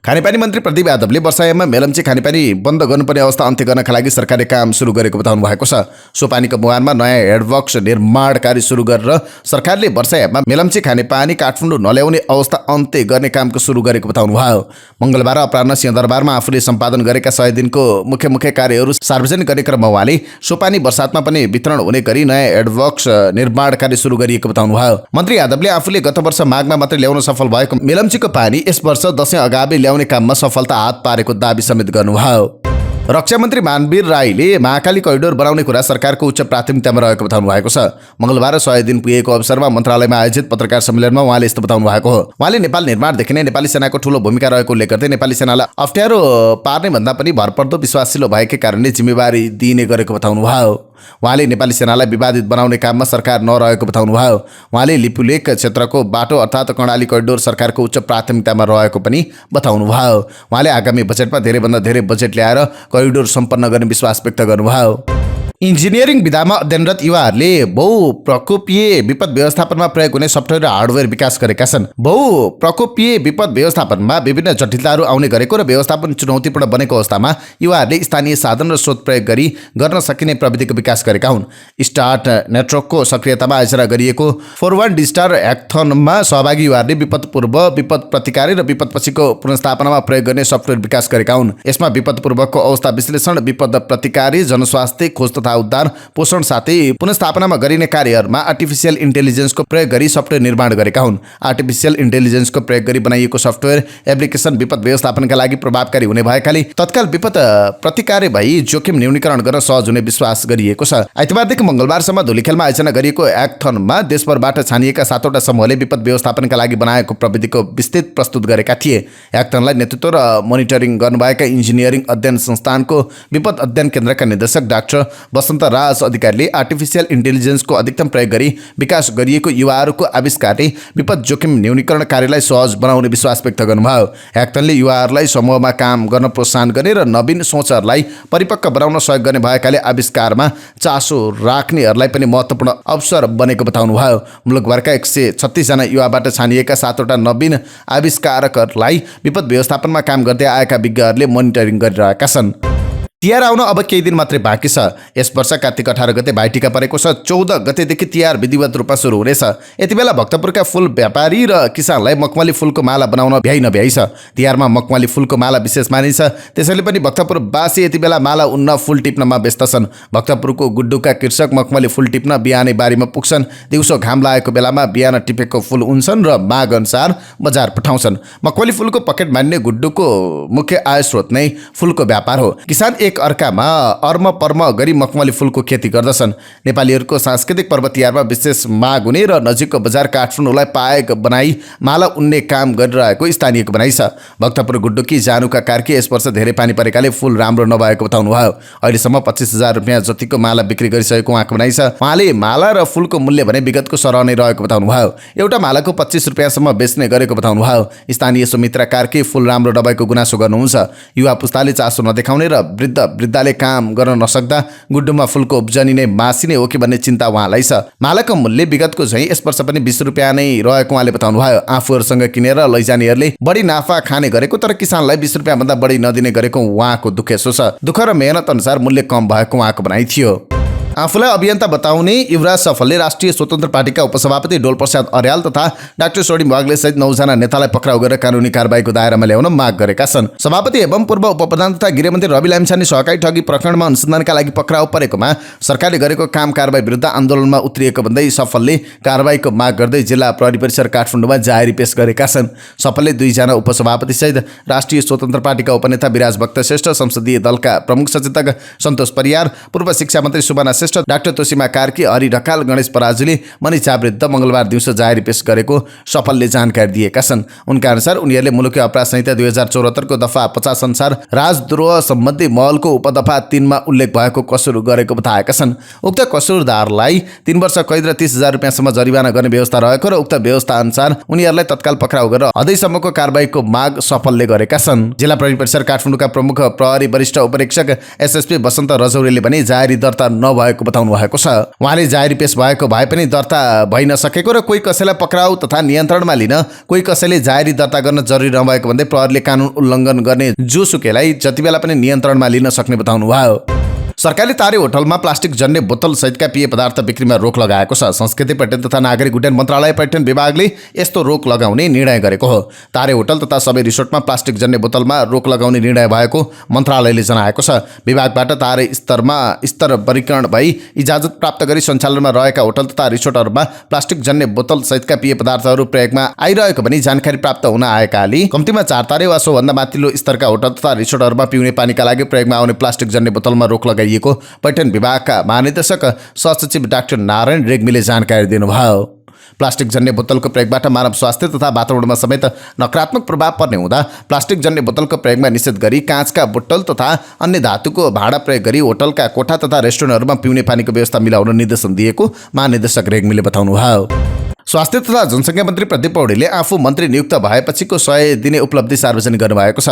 खानेपानी मन्त्री प्रदीप यादवले वर्षायाममा मेलम्ची खानेपानी बन्द गर्नुपर्ने अवस्था अन्त्य गर्नका लागि सरकारले काम सुरु गरेको बताउनु भएको छ। सोपानीको मुहानमा नयाँ हेडवर्क्स निर्माण कार्य सुरु गरेर सरकारले वर्षायाममा मेलम्ची खानेपानी काठमाडौँ नल्याउने अवस्था अन्त्य गर्ने कामको सुरु गरेको बताउनु भयो। मंगलबार अपराह्न सिंहदरबारमा आफूले सम्पादन गरेका 100 दिनको मुख्य कार्यहरू सार्वजनिक गर्ने क्रममा उहाँले सोपानी बर्सातमा पनि वितरण हुने गरी नयाँ हेडवर्क्स निर्माण कार्य सुरु गरिएको बताउनु भयो। मन्त्री यादवले आफूले गत वर्ष माघमा मात्रै ल्याउन सफल भएको मेलम्चीको पानी यस वर्ष दशैं अगावै ल्याउने काममा सफलता हात पारेको दाबी समेत गर्नुभयो। रक्षा मन्त्री मानवीर राईले महाकाली करिडोर बनाउने कुरा सरकारको उच्च प्राथमिकतामा रहेको बताउनु भएको छ। मंगलबार 100 दिन पुगेको अवसरमा मन्त्रालयमा आयोजित पत्रकार सम्मेलनमा उहाँले यस्तो बताउनु भएको हो। उहाँले नेपाल निर्माणदेखि नै नेपाली सेनाको ठूलो भूमिका रहेको उल्लेख गर्दै नेपाली सेनालाई अप्ठ्यारो पार्ने भन्दा पनि भरपर्दो विश्वासिलो भएकै कारणले जिम्मेवारी दिइने गरेको बताउनु भयो। उहाँले नेपाली सेनालाई विवादित बनाउने काममा सरकार नरहेको बताउनुभयो। उहाँले लिपुलेक क्षेत्रको बाटो अर्थात् कर्णाली करिडोर सरकारको उच्च प्राथमिकतामा रहेको पनि बताउनुभयो। उहाँले आगामी बजेटमा धेरैभन्दा धेरै बजेट ल्याएर करिडोर सम्पन्न गर्ने विश्वास व्यक्त गर्नुभयो। इन्जिनियरिङ विधामा अध्ययनरत युवाहरूले बहुप्रकोपीय विपद व्यवस्थापनमा प्रयोग हुने सफ्टवेयर र हार्डवेयर विकास गरेका छन्। बहुप्रकोपीय विपद व्यवस्थापनमा विभिन्न जटिलताहरू आउने गरेको र व्यवस्थापन चुनौतीपूर्ण बनेको अवस्थामा युवाहरूले स्थानीय साधन र स्रोत प्रयोग गरी गर्न सकिने प्रविधिको विकास गरेका हुन्। स्टार्ट नेटवर्कको सक्रियतामा आयोजना गरिएको 41 डिस्टार ह्याकाथनमा सहभागी युवाहरूले विपद पूर्व, विपद प्रतिकारी र विपदपछिको पुनर्स्थापनामा प्रयोग गर्ने सफ्टवेयर विकास गरेका हुन्। यसमा विपद पूर्वको अवस्था विश्लेषण, विपद प्रतिकारी, जनस्वास्थ्य खोज तथा उद्धार, पोषण साथै पुनर्स्थापनामा गरिने कार्यहरूमा आर्टिफिसियल इन्टेलिजेन्सको प्रयोग गरी सफ्टवेयर निर्माण गरेका हुन्। आर्टिफिसियल इन्टेलिजेन्सको प्रयोग गरी बनाइएको सफ्टवेयर एप्लिकेसन विपद व्यवस्थापनका लागि प्रभावकारी हुने भएकाले तत्काल विपद प्रतिकारी भई जोखिम न्यूनीकरण गर्न सहज हुने विश्वास गरिएको छ। आइतबारदेखि मङ्गलबारसम्म धुलीखेलमा आयोजना गरिएको ह्याकाथनमा देशभरबाट छानिएका 7वटा समूहले विपद व्यवस्थापनका लागि बनाएको प्रविधिको विस्तृत प्रस्तुत गरेका थिए। ह्याकाथनलाई नेतृत्व र मोनिटरिङ गर्नुभएका इन्जिनियरिङ अध्ययन संस्थानको विपद अध्ययन केन्द्रका निर्देशक डाक्टर वसन्त राज अधिकारीले आर्टिफिसियल इन्टेलिजेन्सको अधिकतम प्रयोग गरी विकास गरिएको युवाहरूको आविष्कारले विपद जोखिम न्यूनीकरण कार्यलाई सहज बनाउने विश्वास व्यक्त गर्नुभयो। ह्याकाथनले युवाहरूलाई समूहमा काम गर्न प्रोत्साहन गर्ने र नवीन सोचहरूलाई परिपक्व बनाउन सहयोग गर्ने भएकाले आविष्कारमा चासो राख्नेहरूलाई पनि महत्त्वपूर्ण अवसर बनेको बताउनुभयो। मुलुकभरका 136 जना युवाबाट छानिएका 7वटा नवीन आविष्कारकहरूलाई विपद व्यवस्थापनमा काम गर्दै आएका विज्ञहरूले मोनिटरिङ गरिरहेका छन्। तिहार आउन अब केही दिन मात्रै बाँकी छ। यस वर्ष कार्तिक 18 गते भाइटिका परेको छ। 14 गतेदेखि तिहार विधिवत रूपमा सुरु हुनेछ। यति बेला भक्तपुरका फूल व्यापारी र किसानलाई मखमली फूलको माला बनाउन भ्याइ नभ्याइ छ। तिहारमा मखमली फूलको माला विशेष मानिन्छ। त्यसैले पनि भक्तपुरवासी यति बेला माला उन्न, फूल टिप्नमा व्यस्त छन्। भक्तपुरको गुड्डुका कृषक मखमली फूल टिप्न बिहानै बारीमा पुग्छन्। दिउँसो घाम लागेको बेलामा बिहान टिपेको फूल उन्छन् र माग अनुसार बजार पठाउँछन्। मखमली फूलको पकेट मान्ने गुड्डुको मुख्य आय स्रोत नै फूलको व्यापार हो। किसान एक अर्कामा अर्म पर्म गरी मखमली फूलको खेती गर्दछन्। नेपालीहरूको सांस्कृतिक पर्व तिहारमा विशेष माग हुने र नजिकको बजार काठमाडौँलाई पाएक बनाई माला उन्ने काम गरिरहेको स्थानीयको भनाइ छ। भक्तपुर गुड्डुकी जानुका कार्की यस वर्ष धेरै पानी परेकाले फूल राम्रो नभएको बताउनुभयो। अहिलेसम्म 25,000 रुपियाँ जतिको माला बिक्री गरिसकेको उहाँको भनाइ छ। उहाँले माला र फूलको मूल्य भने विगतको सरह नै रहेको बताउनुभयो। एउटा मालाको 25 रुपियाँसम्म बेच्ने गरेको बताउनुभयो। स्थानीय सुमित्रा कार्की फूल राम्रो नभएको गुनासो गर्नुहुन्छ। युवा पुस्ताले चासो नदेखाउने र वृद्धले काम गर्न नसक्दा गुड्डुमा फूलको उब्जनी नै मासिने हो कि भन्ने चिन्ता उहाँलाई छ। मालाको मूल्य विगतको झैँ यस वर्ष पनि 20 रुपियाँ नै रहेको उहाँले बताउनुभयो। आफूहरूसँग किनेर लैजानेहरूले बढी नाफा खाने गरेको तर किसानलाई 20 रुपियाँ भन्दा बढी नदिने गरेको उहाँको दुखेसो छ। दुःख र मेहनत अनुसार मूल्य कम भएको उहाँको भनाइ थियो। आफूलाई अभियन्ता बताउने युवराज सफलले राष्ट्रिय स्वतन्त्र पार्टीका उपसभापति डोलप्रसाद अर्याल तथा डाक्टर स्वर्णिम वाग्ले सहित 9 जना नेतालाई पक्राउ गरेर कानुनी कारबाहीको दायरामा ल्याउन माग गरेका छन्। सभापति एवं पूर्व उपप्रधान तथा गृहमन्त्री रवि लामिछाने सहकारी ठगी प्रकरणमा अनुसन्धानका लागि पक्राउ परेकोमा सरकारले गरेको काम कारबाही विरुद्ध आन्दोलनमा उत्रिएको भन्दै सफलले कारबाहीको माग गर्दै जिल्ला प्रहरी परिसर काठमाडौँमा जाहेरी पेश गरेका छन्। सफलले 2 जना उपसभापति सहित राष्ट्रिय स्वतन्त्र पार्टीका उपनेता विराज भक्त श्रेष्ठ, संसदीय दलका प्रमुख सचेतक सन्तोष परियार, पूर्व शिक्षा मन्त्री सुबाना श्रेष्ठ, डाक्टर तोसीमा कार्की, हरि ढकाल, गणेश पराजुली, मणि चा विरुद्ध मङ्गलबार दिउँसो जाहेरी पेश गरेको सफलले जानकारी दिएका छन्। उनका अनुसार उनीहरूले मुलुकी अपराध संहिता 2074 को दफा 50 अनुसार राजद्रोह सम्बन्धी महलको उपदफा 3 मा उल्लेख भएको कसुर गरेको बताएका छन्। उक्त कसुरदारलाई 3 वर्ष कैद र 30,000 रुपियाँसम्म जरिवाना गर्ने व्यवस्था रहेको र उक्त व्यवस्था अनुसार उनीहरूलाई तत्काल पक्राउ गरेर हदैसम्मको कारबाहीको माग सफलले गरेका छन्। जिल्ला प्रहरी परिसर काठमाडौँका प्रमुख प्रहरी वरिष्ठ उपरीक्षक एसएसपी वसन्त रजौरेले पनि जाहेरी दर्ता नभएको बताउनु भएको छ। उहाँले जाहेरी पेश भएको भए पनि दर्ता भइ नसकेको र कोही कसैलाई पक्राउ तथा नियन्त्रणमा लिन कोही कसैले जाहेरी दर्ता गर्न जरुरी नभएको भन्दै प्रहरीले कानुन उल्लङ्घन गर्ने जोसुकैलाई जतिबेला पनि नियन्त्रणमा लिन सक्ने बताउनुभयो। सरकारले तारे होटलमा प्लास्टिक जन्य बोतल सहितका पेय पदार्थ बिक्रीमा रोक लगाएको छ। संस्कृति, पर्यटन तथा नागरिक उड्डयन मन्त्रालय पर्यटन विभागले यस्तो रोक लगाउने निर्णय गरेको हो। तारे होटल तथा सबै रिसोर्टमा प्लास्टिक जन्य बोतलमा रोक लगाउने निर्णय भएको मन्त्रालयले जनाएको छ। विभागबाट तारे स्तर वर्गीकरण भई इजाजत प्राप्त गरी सञ्चालनमा रहेका होटल तथा रिसोर्टहरूमा प्लास्टिक जन्य बोतल सहितका पेय पदार्थहरू प्रयोगमा आइरहेको भनी जानकारी प्राप्त हुन आएकाले कम्तीमा 4 तारे वा सोभन्दा माथिल्लो स्तरका होटल तथा रिसोर्टहरूमा पिउने पानीका लागि प्रयोगमा आउने प्लास्टिक जन्य बोतलमा रोक लगाइएको पर्यटन विभागका महानिर्देशक सहसचिव डाक्टर नारायण रेग्मीले जानकारी दिनुभयो। प्लास्टिक जन्य बोतलको प्रयोगबाट मानव स्वास्थ्य तथा वातावरणमा समेत नकारात्मक प्रभाव पर्ने हुँदा प्लास्टिक जन्य बोतलको प्रयोगमा निषेध गरी काँचका बोतल तथा अन्य धातुको भाँडा प्रयोग गरी होटलका कोठा तथा रेस्टुरेन्टहरूमा पिउने पानीको व्यवस्था मिलाउन निर्देशन दिएको महानिर्देशक रेग्मीले बताउनुभयो। स्वास्थ्य तथा जनसङ्ख्या मन्त्री प्रदीप पौडेलले आफू मन्त्री नियुक्त भएपछिको 100 दिने उपलब्धि सार्वजनिक गर्नुभएको छ।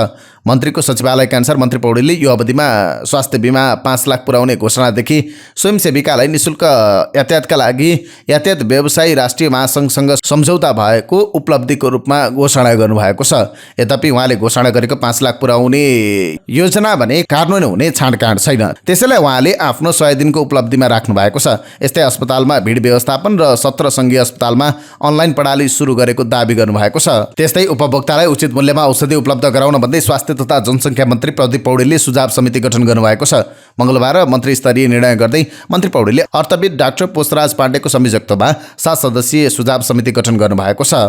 मन्त्रीको सचिवालयका अनुसार मन्त्री पौडेलले यो अवधिमा स्वास्थ्य बिमा 5 लाख पुर्याउने घोषणादेखि स्वयंसेविकालाई निशुल्क यातायातका लागि यातायात व्यवसायी राष्ट्रिय महासङ्घसँग सम्झौता भएको उपलब्धिको रूपमा घोषणा गर्नुभएको छ। यद्यपि उहाँले घोषणा गरेको 5 लाख पुर्याउने योजना भने कार्यान्वयन हुने छाँडकाँड छैन। त्यसैलाई उहाँले आफ्नो 100 दिनको उपलब्धिमा राख्नु भएको छ। यस्तै अस्पतालमा भिड व्यवस्थापन र 17 सङ्घीय अस्पतालमा अनलाइन प्रणाली सुरु गरेको दावी गर्नुभएको छ। त्यस्तै उपभोक्तालाई उचित मूल्यमा औषधि उपलब्ध गराउन भन्दै स्वास्थ्य तथा जनसङ्ख्या मन्त्री प्रदीप पौडेलले सुझाव समिति गठन गर्नुभएको छ। मंगलबार मन्त्री स्तरीय निर्णय गर्दै मन्त्री पौडेलले अर्थविद डाक्टर पोषराज पाण्डेको संयोजकत्वमा 7 सदस्यीय सुझाव समिति गठन गर्नुभएको छ।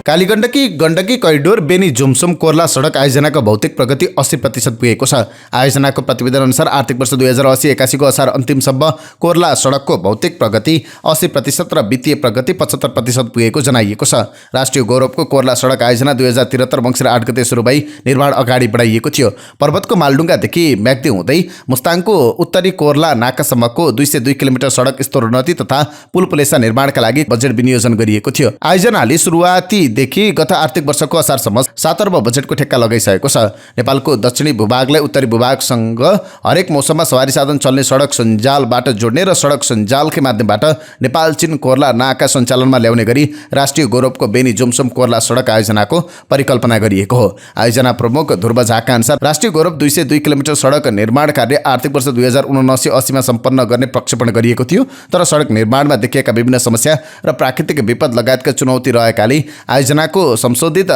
कालीगण्डकी गण्डकी करिडोर बेनी जुमसुम कोर्ला सडक आयोजनाको भौतिक प्रगति 80% पुगेको छ। आयोजनाको प्रतिवेदन अनुसार आर्थिक वर्ष 2080-81 को असार अन्तिमसम्म कोर्ला सडकको भौतिक प्रगति 80% र वित्तीय प्रगति 75% पुगेको जनाइएको छ। राष्ट्रिय गौरवको कोर्ला सडक आयोजना 2073 मङ्सिर 8 गते सुरु भई निर्माण अगाडि बढाइएको थियो। पर्वतको मालडुङ्गादेखि म्याग्दी हुँदै मुस्ताङको उत्तरी कोर्ला नाकासम्मको 202 किलोमिटर सडक स्तरोन्नति तथा पुलपुलेसा निर्माणका लागि बजेट विनियोजन गरिएको थियो। आयोजनाले सुरुवाती देखि गत आर्थिक वर्षको असारसम्म 7 अर्ब बजेटको ठेक्का लगाइसकेको छ। नेपालको दक्षिणी भूभागलाई उत्तरी भूभागसँग हरेक मौसममा सवारी साधन चल्ने सडक सञ्जालबाट जोड्ने र सडक सञ्जालकै माध्यमबाट नेपाल चीन कोर्ला नाका सञ्चालनमा ल्याउने गरी राष्ट्रिय गौरवको बेनी जुमसुम कोर्ला सडक आयोजनाको परिकल्पना गरिएको हो। आयोजना प्रमुख ध्रुव झाका अनुसार राष्ट्रिय गौरव 202 किलोमिटर सडक निर्माण कार्य आर्थिक वर्ष 2079-80 मा सम्पन्न गर्ने प्रक्षेपण गरिएको थियो। तर सडक निर्माणमा देखिएका विभिन्न समस्या र प्राकृतिक विपद लगायतका चुनौती रहेकाले आयोजनाको संशोधित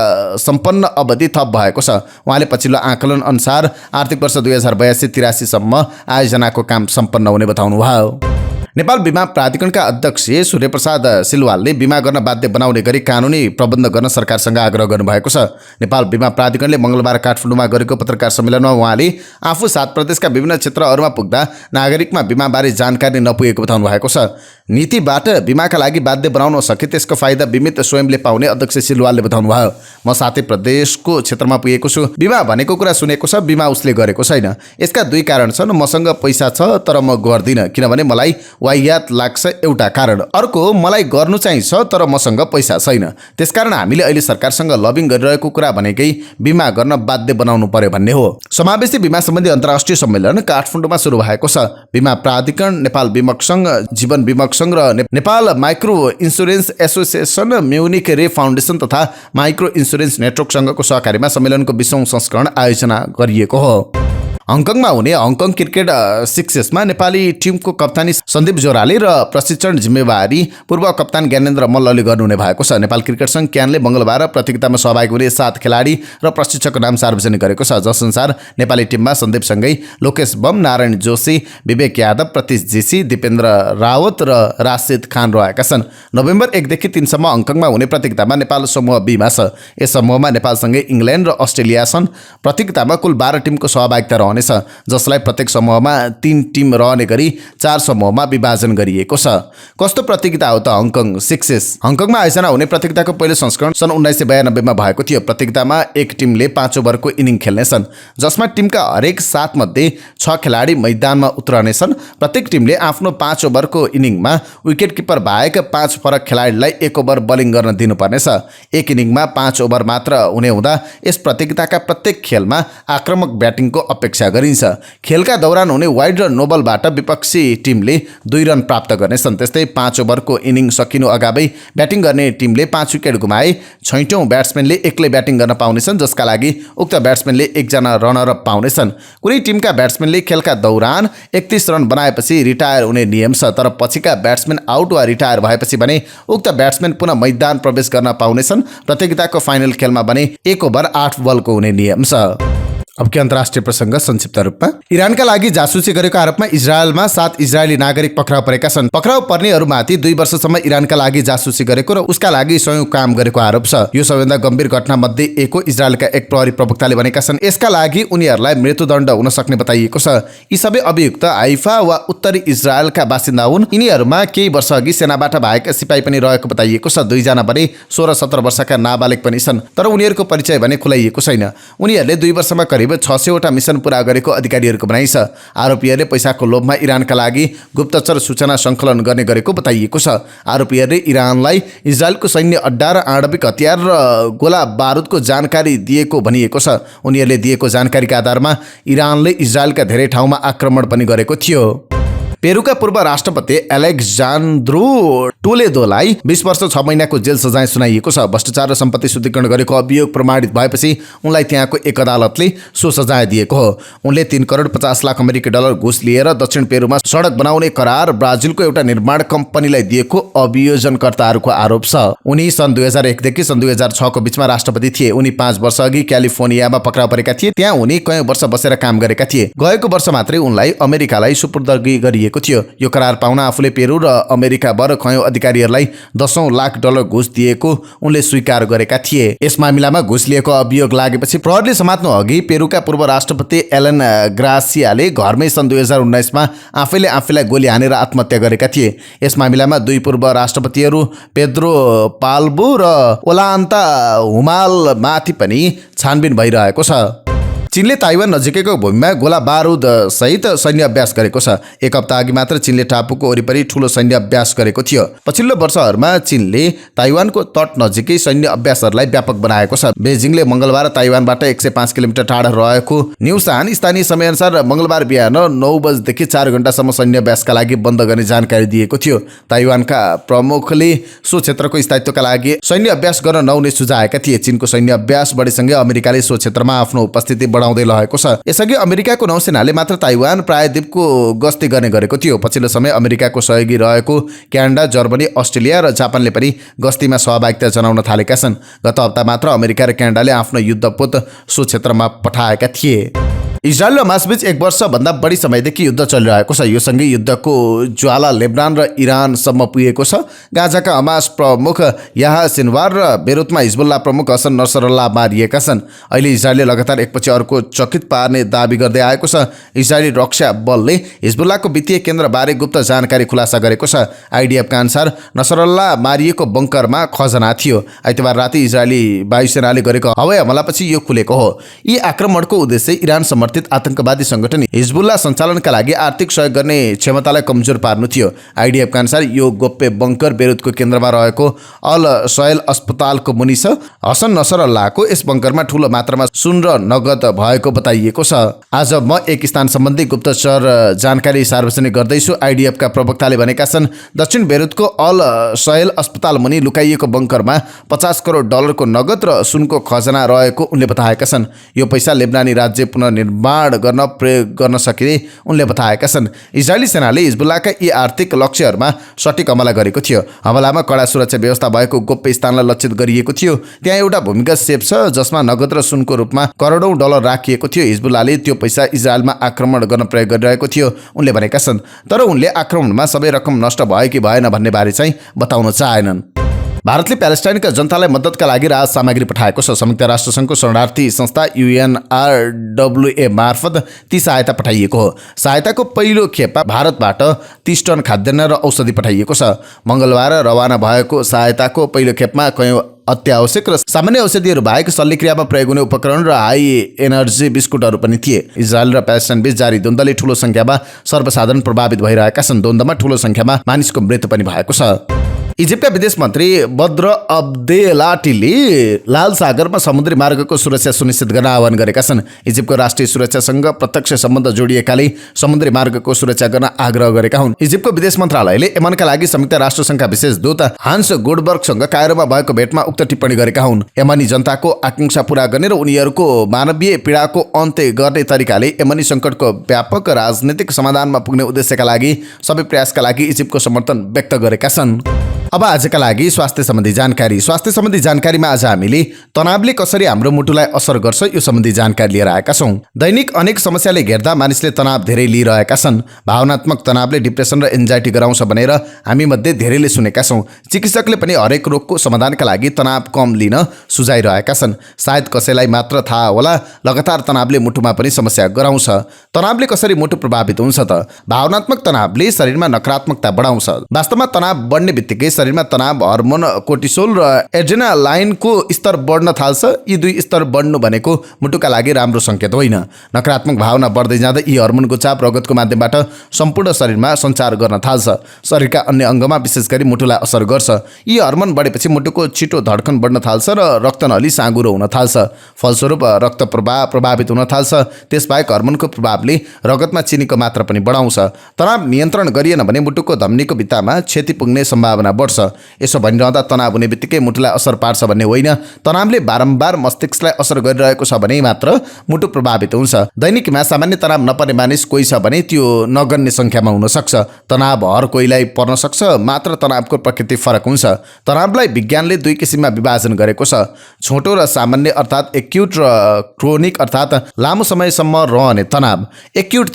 सम्पन्न अवधि थप भएको छ। उहाँले पछिल्लो आकलन अनुसार आर्थिक वर्ष 2082-83 सम्म आयोजनाको काम सम्पन्न हुने बताउनुभयो। नेपाल बिमा प्राधिकरणका अध्यक्ष सूर्यप्रसाद सिलवालले बिमा गर्न बाध्य बनाउने गरी कानुनी प्रबन्ध गर्न सरकारसँग आग्रह गर्नुभएको छ। नेपाल बिमा प्राधिकरणले मंगलबार काठमाडौँमा गरेको पत्रकार सम्मेलनमा उहाँले आफू 7 प्रदेशका विभिन्न क्षेत्रहरूमा पुग्दा नागरिकमा बिमाबारे जानकारी नपुगेको बताउनु भएको छ। नीतिबाट बिमाका लागि बाध्य बनाउन सके त्यसको फाइदा बिमित स्वयंले पाउने अध्यक्ष सिलवालले बताउनुभयो। म 7 प्रदेशको क्षेत्रमा पुगेको छु। बिमा भनेको कुरा सुनेको छ, बिमा उसले गरेको छैन। यसका 2 कारण छन्। मसँग पैसा छ तर म गर्दिन किनभने मलाई वाहियात लाग्छ एउटा कारण, अर्को मलाई गर्नु चाहिँ छ तर मसँग पैसा छैन। त्यसकारण हामीले अहिले सरकारसँग लबिङ गरिरहेको कुरा भनेकै बिमा गर्न बाध्य बनाउनु पर्यो भन्ने हो। समावेशी बिमा सम्बन्धी अन्तर्राष्ट्रिय सम्मेलन काठमाडौँमा सुरु भएको छ। बिमा प्राधिकरण, नेपाल बिमक संघ, जीवन बिमक संघ र Nepal micro insurance association, Munich रे फाउन्डेसन तथा माइक्रो इन्स्योरेन्स नेटवर्क संघको सहकारीमा सम्मेलनको 20औं संस्करण आयोजना गरिएको हो। हङकङमा हुने हङकङ क्रिकेट सिक्सेसमा नेपाली टिमको कप्तानी सन्दीप जोराले र प्रशिक्षण जिम्मेवारी पूर्व कप्तान ज्ञानेन्द्र मल्लले गर्नुहुने भएको छ। नेपाल क्रिकेट संघ क्यानले मंगलबार प्रतियोगितामा सहभागी हुने 7 खेलाडी र प्रशिक्षकको नाम सार्वजनिक गरेको छ। जसअनुसार नेपाली टिममा सन्दीपसँगै लोकेश बम, नारायण जोशी, विवेक यादव, प्रतीश जेसी, दिपेन्द्र रावत र राशिद खान रहेका छन्। नोभेम्बर 1 देखि 3 सम्म हङकङमा हुने प्रतियोगितामा नेपाल समूह बीमा छ। यस समूहमा नेपालसँगै इङ्ल्यान्ड र अस्ट्रेलिया छन्। प्रतियोगितामा कुल 12 टिमको सहभागिता जसलाई प्रत्येक समूहमा 3 टिम रहने गरी 4 समूहमा विभाजन गरिएको छ। कस्तो प्रतियोगिता हो त हङकङ सिक्सेस? हङकङमा आयोजना हुने प्रतियोगिताको पहिलो संस्करण सन् 1992 मा भएको थियो। प्रतियोगितामा एक टिमले 5 ओभरको इनिङ खेल्नेछन्, जसमा टिमका हरेक 7 मध्ये 6 खेलाडी मैदानमा उत्रनेछन्। प्रत्येक टिमले आफ्नो 5 ओभरको इनिङमा विकेट किपर बाहेक 5 फरक खेलाडीलाई 1 ओभर बलिङ गर्न दिनुपर्नेछ। एक इनिङमा 5 ओभर मात्र हुने हुँदा यस प्रतियोगिताका प्रत्येक खेलमा आक्रामक ब्याटिङको अपेक्षा गरिन्छ। खेलका दौरान हुने वाइड र नोबलबाट विपक्षी टिमले 2 रन प्राप्त गर्नेछन्। त्यस्तै 5 ओभरको इनिङ सकिनु अगावै ब्याटिङ गर्ने टिमले 5 विकेट गुमाए 6औं ब्याट्सम्यानले एक्लै ब्याटिङ गर्न पाउनेछन्, जसका लागि उक्त ब्याट्सम्यानले 1 जना रनर अप पाउनेछन्। कुनै टिमका ब्याट्सम्यानले खेलका दौरान 31 रन बनाएपछि रिटायर हुने नियम छ, तर पछिका ब्याट्सम्यान आउट वा रिटायर भएपछि भने उक्त ब्याट्सम्यान पुनः मैदान प्रवेश गर्न पाउनेछन्। प्रतियोगिताको फाइनल खेलमा भने 1 ओभर 8 बलको हुने नियम छ। अब के अन्तर्राष्ट्रिय प्रसंग संक्षिप्त रूपमा इरानका लागि जासुसी गरेको आरोपमा इजरायलमा 7 इजरायली नागरिक पक्राउ परेका छन्। पक्राउ पर्नेहरूमाथि 2 वर्षसम्म इरानका लागि जासुसी गरेको र उसका लागि सहयोग काम गरेको आरोप छ। यो सबैभन्दा गम्भीर घटना मध्ये एक हो, इजरायलका एक प्रहरी प्रवक्ताले भनेका छन्। यसका लागि उनीहरूलाई मृत्युदण्ड हुन सक्ने बताइएको छ। यी सबै अभियुक्त हाइफा वा उत्तरी इजरायलका बासिन्दा हुन्। यिनीहरूमा केही वर्ष अघि सेनाबाट भागेका सिपाही पनि रहेको बताइएको छ। 2 जना भने 16-17 वर्षका नाबालिग पनि छन्, तर उनीहरूको परिचय भने खुलाइएको छैन। उनीहरूले 2 वर्षमा करिब 600 वटा मिसन पूरा गरेको अधिकारीहरूको भनाइ छ। आरोपीहरूले पैसाको लोभमा इरानका लागि गुप्तचर सूचना सङ्कलन गर्ने गरेको बताइएको छ। आरोपीहरूले इरानलाई इजरायलको सैन्य अड्डा र आणविक हतियार र गोला बारुदको जानकारी दिएको भनिएको छ। उनीहरूले दिएको जानकारीका आधारमा इरानले इजरायलका धेरै ठाउँमा आक्रमण पनि गरेको थियो। पेरुका पूर्व राष्ट्रपति एलेक्जान्द्रो टोलेदोलाई 20 वर्ष 6 महिनाको जेल सजाय सुनाइएको छ। भ्रष्टाचार र सम्पत्ति शुद्धिकरण गरेको अभियोग प्रमाणित भएपछि उनलाई त्यहाँको एक अदालतले सो सजाय दिएको हो। उनले 3 करोड 50 लाख अमेरिकी डलर घुस लिएर दक्षिण पेरुमा सडक बनाउने करार ब्राजिलको एउटा निर्माण कम्पनीलाई दिएको अभियोजनकर्ताहरूको आरोप छ। उनी सन् 2001 देखि सन् 2006 को बीचमा राष्ट्रपति थिए। उनी 5 वर्ष अघि क्यालिफोर्नियामा पक्राउ परेका थिए। त्यहाँ उनी कयौं वर्ष बसेर काम गरेका थिए। गएको वर्ष मात्रै उनलाई अमेरिकालाई सुपुर्दगी गरिएको थियो। यो करार पाउन आफूले पेरु र अमेरिकाबाट कयौं अधिकारीहरूलाई 10 लाख डलर घुस दिएको उनले स्वीकार गरेका थिए। यस मामिलामा घुस लिएको अभियोग लागेपछि प्रहरीले समात्नु अघि पेरुका पूर्व राष्ट्रपति एलन ग्रासियाले घरमै सन् 2019 मा आफैलाई गोली हानेर आत्महत्या गरेका थिए। यस मामिलामा 2 पूर्व राष्ट्रपतिहरू पेद्रो पाल्बो र ओलान्ता हुमाल माथि पनि छानबिन भइरहेको छ। चीनले ताइवान नजिकैको भूमिमा गोला बारुद सहित सैन्य अभ्यास गरेको छ। एक हप्ता अघि मात्र चीनले टापुको वरिपरि ठूलो सैन्य अभ्यास गरेको थियो। पछिल्लो वर्षहरूमा चीनले ताइवानको तट नजिकै सैन्य अभ्यासहरूलाई व्यापक बनाएको छ। बेजिङले मंगलबार ताइवानबाट 105 किलोमिटर टाढा रहेको न्युसान स्थानीय समयअनुसार मंगलबार बिहान 9 बजेदेखि 4 घण्टासम्म सैन्य अभ्यासका लागि बन्द गर्ने जानकारी दिएको थियो। ताइवानका प्रमुखले सो क्षेत्रको स्थायित्वका लागि सैन्य अभ्यास गर्न नहुने सुझाएका थिए। चीनको सैन्य अभ्यास बढीसँगै अमेरिकाले सो क्षेत्रमा आफ्नो उपस्थिति बढाउँदै रहेको छ। यसअघि अमेरिकाको नौसेनाले मात्र ताइवान प्रायद्वीपको गस्ती गर्ने गरेको थियो। पछिल्लो समय अमेरिकाको सहयोगी रहेको क्यानाडा, जर्मनी, अस्ट्रेलिया र जापानले पनि गस्तीमा सहभागिता जनाउन थालेका छन्। गत हप्ता मात्र अमेरिका र क्यानाडाले आफ्नो युद्धपोत सो क्षेत्रमा पठाएका थिए। इजरायल र हमासबीच 1 वर्षभन्दा बढी समयदेखि युद्ध चलिरहेको छ। यो सँगै युद्धको ज्वाला लेबनान र इरानसम्म पुगेको छ। गाजाका हमास प्रमुख याह्या सिन्वार र बेरुतमा हिजबुल्लाह प्रमुख हसन नसरल्लाह मारिएका छन्। अहिले इजरायलले लगातार एकपछि अर्को चकित पार्ने दाबी गर्दै आएको छ। इजरायली रक्षा बलले हिजबुल्लाहको वित्तीय केन्द्रबारे गुप्त जानकारी खुलासा गरेको छ। आइडिएफका अनुसार नसरल्लाह मारिएको बङ्करमा खजना थियो। आइतबार राति इजरायली वायुसेनाले गरेको हवाई हमलापछि यो खुलेको हो। यी आक्रमणको उद्देश्य इरान समर्थित आतंकवादी संगठन हिजबुल्लाह सञ्चालनका लागि आर्थिक सहयोग गर्ने क्षमतालाई कमजोर पार्नु थियो। आइडिएफका अनुसार यो गोप्य बङ्कर बेरुतको केन्द्रमा रहेको अल सयल अस्पतालको मुनि छ। हसन नसरल्लाहको यस बङ्करमा ठूलो मात्रामा सुन र नगद भएको बताइएको छ। आज म एक स्थान सम्बन्धी गुप्तचर जानकारी सार्वजनिक गर्दैछु। आइडिएफका प्रवक्ताले भनेका छन्, दक्षिण बेरुतको अल सयल अस्पताल मुनि लुकाइएको बङ्करमा 50 करोड डलरको नगद र सुनको खजना रहेको उनले बताएका छन्। यो पैसा लेबनानी राज्य पुनर्निर्माण गर्न प्रयोग गर्न सकिने उनले बताएका छन्। इजरायली सेनाले हिजबुल्लाहका यी आर्थिक लक्ष्यहरूमा सटिक हमला गरेको थियो। हमलामा कडा सुरक्षा व्यवस्था भएको गोप्य स्थानलाई लक्षित गरिएको थियो। त्यहाँ एउटा भूमिगत सेफ छ जसमा नगद र सुनको रूपमा करोडौं डलर राखिएको थियो। हिजबुल्लाहले त्यो पैसा इजरायलमा आक्रमण गर्न प्रयोग गरिरहेको थियो उनले भनेका छन्। तर उनले आक्रमणमा सबै रकम नष्ट भयो कि भएन भन्ने बारे चाहिँ बताउन चाहेनन्। भारतले प्यालेस्टाइनका जनतालाई मद्दतका लागि राहत सामग्री पठाएको छ। संयुक्त राष्ट्रसङ्घको शरणार्थी संस्था UNRWA मार्फत ती सहायता पठाइएको हो। सहायताको पहिलो खेपमा भारतबाट 30 टन खाद्यान्न र औषधि पठाइएको छ। मंगलबार रवाना भएको सहायताको पहिलो खेपमा कयौं अत्यावश्यक र सामान्य औषधिहरू बाहेक शल्यक्रियामा प्रयोग हुने उपकरण र हाई एनर्जी बिस्कुटहरू पनि थिए। इजरायल र प्यालेस्टाइन बीच जारी द्वन्द्वले ठूलो संख्यामा सर्वसाधारण प्रभावित भइरहेका छन्। द्वन्द्वमा ठूलो संख्यामा मानिसको मृत्यु पनि भएको छ। इजिप्टका विदेश मन्त्री बद्र अब्देलाटीले लाल सागरमा समुद्री मार्गको सुरक्षा सुनिश्चित गर्न आह्वान गरेका छन्। इजिप्टको राष्ट्रिय सुरक्षासँग प्रत्यक्ष सम्बन्ध जोडिएकाले समुद्री मार्गको सुरक्षा गर्न आग्रह गरेका हुन्। इजिप्टको विदेश मन्त्रालयले यमनका लागि संयुक्त राष्ट्रसङ्घका विशेष दूत हान्स गुडबर्गसँग कायरोमा भएको भेटमा उक्त टिप्पणी गरेका हुन्। यमनी जनताको आकांक्षा पूरा गर्ने र उनीहरूको मानवीय पीडाको अन्त्य गर्ने तरिकाले यमनी सङ्कटको व्यापक राजनीतिक समाधानमा पुग्ने उद्देश्यका लागि सबै प्रयासका लागि इजिप्टको समर्थन व्यक्त गरेका छन्। अब आजका लागि स्वास्थ्य सम्बन्धी जानकारीमा आज हामीले तनावले कसरी हाम्रो मुटुलाई असर गर्छ यो सम्बन्धी जानकारी लिएर आएका छौं। दैनिक अनेक समस्याले घेर्दा मानिसले तनाव धेरै लिइरहेका छन्। भावनात्मक तनावले डिप्रेसन र एन्जाइटी गराउँछ भनेर हामी मध्ये धेरैले सुनेका छौं। चिकित्सकले पनि हरेक रोगको समाधानका लागि तनाव कम लिन सुझाइरहेका छन्। सायद कसैलाई मात्र थाहा होला, लगातार तनावले मुटुमा पनि समस्या गराउँछ। तनावले कसरी मुटु प्रभावित हुन्छ त? भावनात्मक तनावले शरीरमा नकारात्मकता बढाउँछ। वास्तवमा तनाव बढ्ने बित्तिकै शरीरमा तनाव हर्मोन कोर्टिसोल र एड्रेनालाइनको स्तर बढ्न थाल्छ। यी दुई स्तर बढ्नु भनेको मुटुका लागि राम्रो संकेत होइन। नकारात्मक भावना बढ्दै जाँदा यी हर्मोनको चाप रगतको माध्यमबाट सम्पूर्ण शरीरमा सञ्चार गर्न थाल्छ। शरीरका अन्य अङ्गमा विशेष गरी मुटुलाई असर गर्छ। यी हर्मोन बढेपछि मुटुको छिटो धड्कन बढ्न थाल्छ र रक्तनली साँघुरो हुन थाल्छ। फलस्वरूप रक्त प्रवाह प्रभावित हुन थाल्छ। त्यसबाहेक हर्मोनको प्रभावले रगतमा चिनीको मात्रा पनि बढाउँछ। तनाव नियन्त्रण गरिएन भने मुटुको धमनीको भित्तामा क्षति पुग्ने सम्भावना बढ्छ। यसो भनिरहँदा तनाव हुने बित्तिकै मुटुलाई असर पार्छ भन्ने होइन। तनावले बारम्बार मस्तिष्कलाई असर गरिरहेको छ भने मात्र मुटु प्रभावित हुन्छ। दैनिकमा सामान्य तनाव नपर्ने मानिस कोही छ भने त्यो नगन्य संख्यामा हुन सक्छ। तनाव हर कोहीलाई पर्न सक्छ, मात्र तनावको प्रकृति फरक हुन्छ। तनावलाई विज्ञानले दुई किसिममा विभाजन गरेको छ। छोटो र सामान्य अर्थात् एक्युट र क्रोनिक अर्थात् लामो समयसम्म रहने तनाव। एक्युट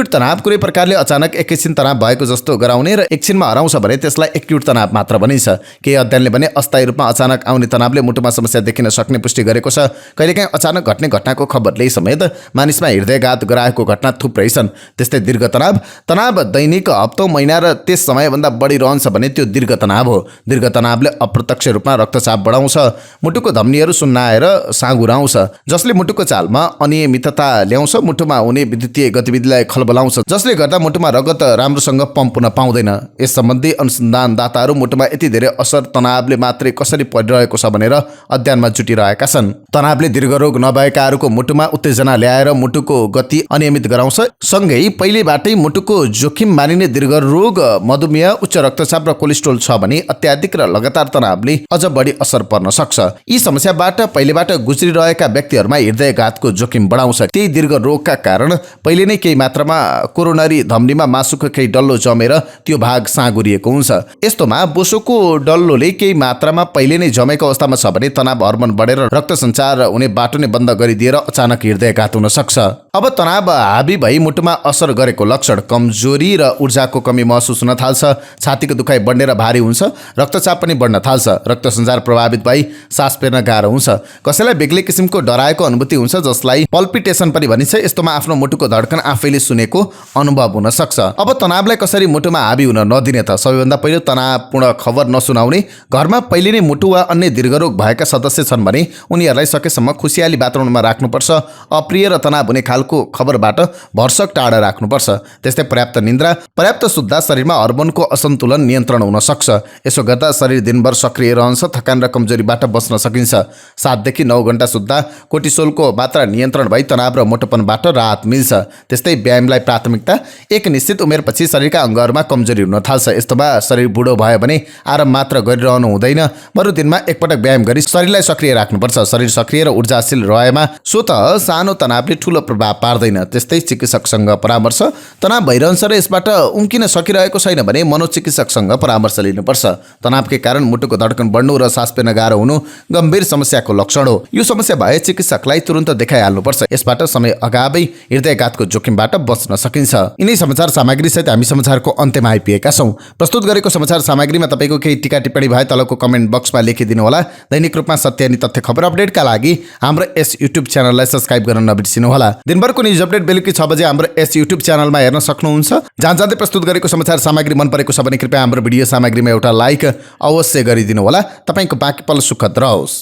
तनाव कुनै प्रकारले अचानक एकैछिन तनाव भएको जस्तो गराउने र एकछिनमा हराउँछ भने त्यसलाई एक्युट तनाव मात्र भनिन्छ। केही अध्ययनले भने अस्थायी रूपमा अचानक आउने तनावले मुटुमा समस्या देखिन सक्ने पुष्टि गरेको छ। कहिलेकाहीँ अचानक घट्ने घटनाको खबरले समेत मानिसमा हृदयघात गराएको घटना थुप्रै छन्। त्यस्तै दीर्घ तनाव दैनिक हप्तौं महिना र त्यस समयभन्दा बढी रहन्छ भने त्यो दीर्घ तनाव हो। दीर्घ तनावले अप्रत्यक्ष रूपमा रक्तचाप बढाउँछ, मुटुको धमनीहरू सुन्नाएर साँघुराउँछ, जसले मुटुको चालमा अनियमितता ल्याउँछ, मुटुमा हुने विद्युतीय गतिविधिलाई खलबलाउँछ, जसले गर्दा मुटुमा रगत राम्रोसँग पम्प हुन पाउँदैन। यस सम्बन्धी अनुसन्धानदाताहरू मुटुमा यति धेरै असर तनावले मात्रै कसरी परिरहेको छ भनेर अध्ययनमा जुटिरहेका छन्। तनावले दीर्घरोग नभएकाहरूको मुटुमा उत्तेजना ल्याएर मुटुको गति अनियमित गराउँछ। सँगै पहिलेबाटै मुटुको जोखिम मानिने दीर्घरोग, मधुमेह, उच्च रक्तचाप र कोलेस्ट्रोल छ भने अत्याधिक र लगातार तनावले अझ बढी असर पर्न सक्छ। यी समस्याबाट पहिलेबाट गुज्रिरहेका व्यक्तिहरूमा हृदयघातको जोखिम बढाउँछ। त्यही दीर्घ रोगका कारण पहिले नै केही मात्रामा कोरोनरी धमनीमा मासुको केही डल्लो जमेर त्यो भाग साँघुरिएको हुन्छ। यस्तोमा बोसोको डल्लोले केही मात्रामा पहिले नै जमेको अवस्थामा छ भने तनाव हर्मोन बढेर रक्त सञ्चार हुने बाटो नै बन्द गरिदिएर अचानक हृदयघात हुन सक्छ। अब तनाव हाबी भई मुटुमा असर गरेको लक्षण: कमजोरी र ऊर्जाको कमी महसुस हुन थाल्छ, छातीको दुखाइ बढ्ने र भारी हुन्छ, रक्तचाप पनि बढ्न थाल्छ, रक्त सञ्चार प्रभावित भई सास फेर्न गाह्रो हुन्छ, कसैलाई बेग्लै किसिमको डराएको अनुभूति हुन्छ जसलाई पल्पिटेसन पनि भनिन्छ। यस्तोमा आफ्नो मुटुको धड्कन आफैले सुनेको अनुभव हुन सक्छ। अब तनावलाई कसरी मुटुमा हाबी हुन नदिने त? सबैभन्दा पहिलो तनावपूर्ण खबर नसुनाउने। घरमा पहिले नै मुटु वा अन्य दीर्घरोग भएका सदस्य छन् भने उनीहरूलाई सकेसम्म खुसियाली वातावरणमा राख्नुपर्छ। अप्रिय र तनाव हुने खालको खबरबाट भरसक टाढा राख्नुपर्छ। त्यस्तै पर्याप्त निन्द्रा, पर्याप्त सुत्दा शरीरमा हर्मोनको असन्तुलन नियन्त्रण हुन सक्छ। यसो गर्दा शरीर दिनभर सक्रिय रहन्छ, थकान र कमजोरीबाट बच्न सकिन्छ। 7 देखि 9 घण्टा सुत्दा कोर्टिसोलको मात्रा नियन्त्रण भई तनाव र मोटोपनबाट राहत मिल्छ। त्यस्तै व्यायामलाई प्राथमिकता। एक निश्चित उमेरपछि शरीरका अङ्गहरूमा कमजोरी हुन थाल्छ। यस्तोमा शरीर बुढो भयो भने आराम मात्र गरिरहनु हुँदैन, बरु दिनमा एकपटक व्यायाम गरी शरीरलाई सक्रिय राख्नुपर्छ। शरीर सक्रिय र ऊर्जाशील रहेमा स्वतः सानो तनावले ठूलो प्रभाव पार्दैन। त्यस्तै चिकित्सकसँग परामर्श। तनाव भइरहन्छ र यसबाट उम्किन सकिरहेको छैन भने मनोचिकित्सकसँग परामर्श लिनुपर्छ। तनावकै कारण मुटुको धड्कन बढ्नु र सास फेर्न गाह्रो हुनु गम्भीर समस्याको लक्षण हो। यो समस्या भए चिकित्सकलाई तुरुन्त देखाइहाल्नुपर्छ। यसबाट समय अगावै हृदयघातको जोखिमबाट बच्न सकिन्छ। यिनै समाचार सामग्री सहित हामी समाचारको अन्त्यमा आइपुगेका छौं। प्रस्तुत गरेको समाचार सामग्रीमा तपाईको केही टिका टिप्पणी भए तलको कमेन्ट बक्समा लेखिदिनु होला। दैनिक रूपमा सत्य अनि तथ्य खबर अपडेटका लागि हाम्रो यस युट्युब च्यानललाई सब्स्क्राइब गर्न नबिर्सिनु होला। दिनभरको न्युज अपडेट बेलुकी 6 बजे हाम्रो यस युट्युब च्यानलमा हेर्न सक्नुहुन्छ। जाँदै प्रस्तुत गरेको समाचार सामग्री मन परेको छ भने कृपया हाम्रो भिडियो सामग्रीमा एउटा लाइक अवश्य गरिदिनु होला। तपाईको बाँकी पल सुखद रहोस्।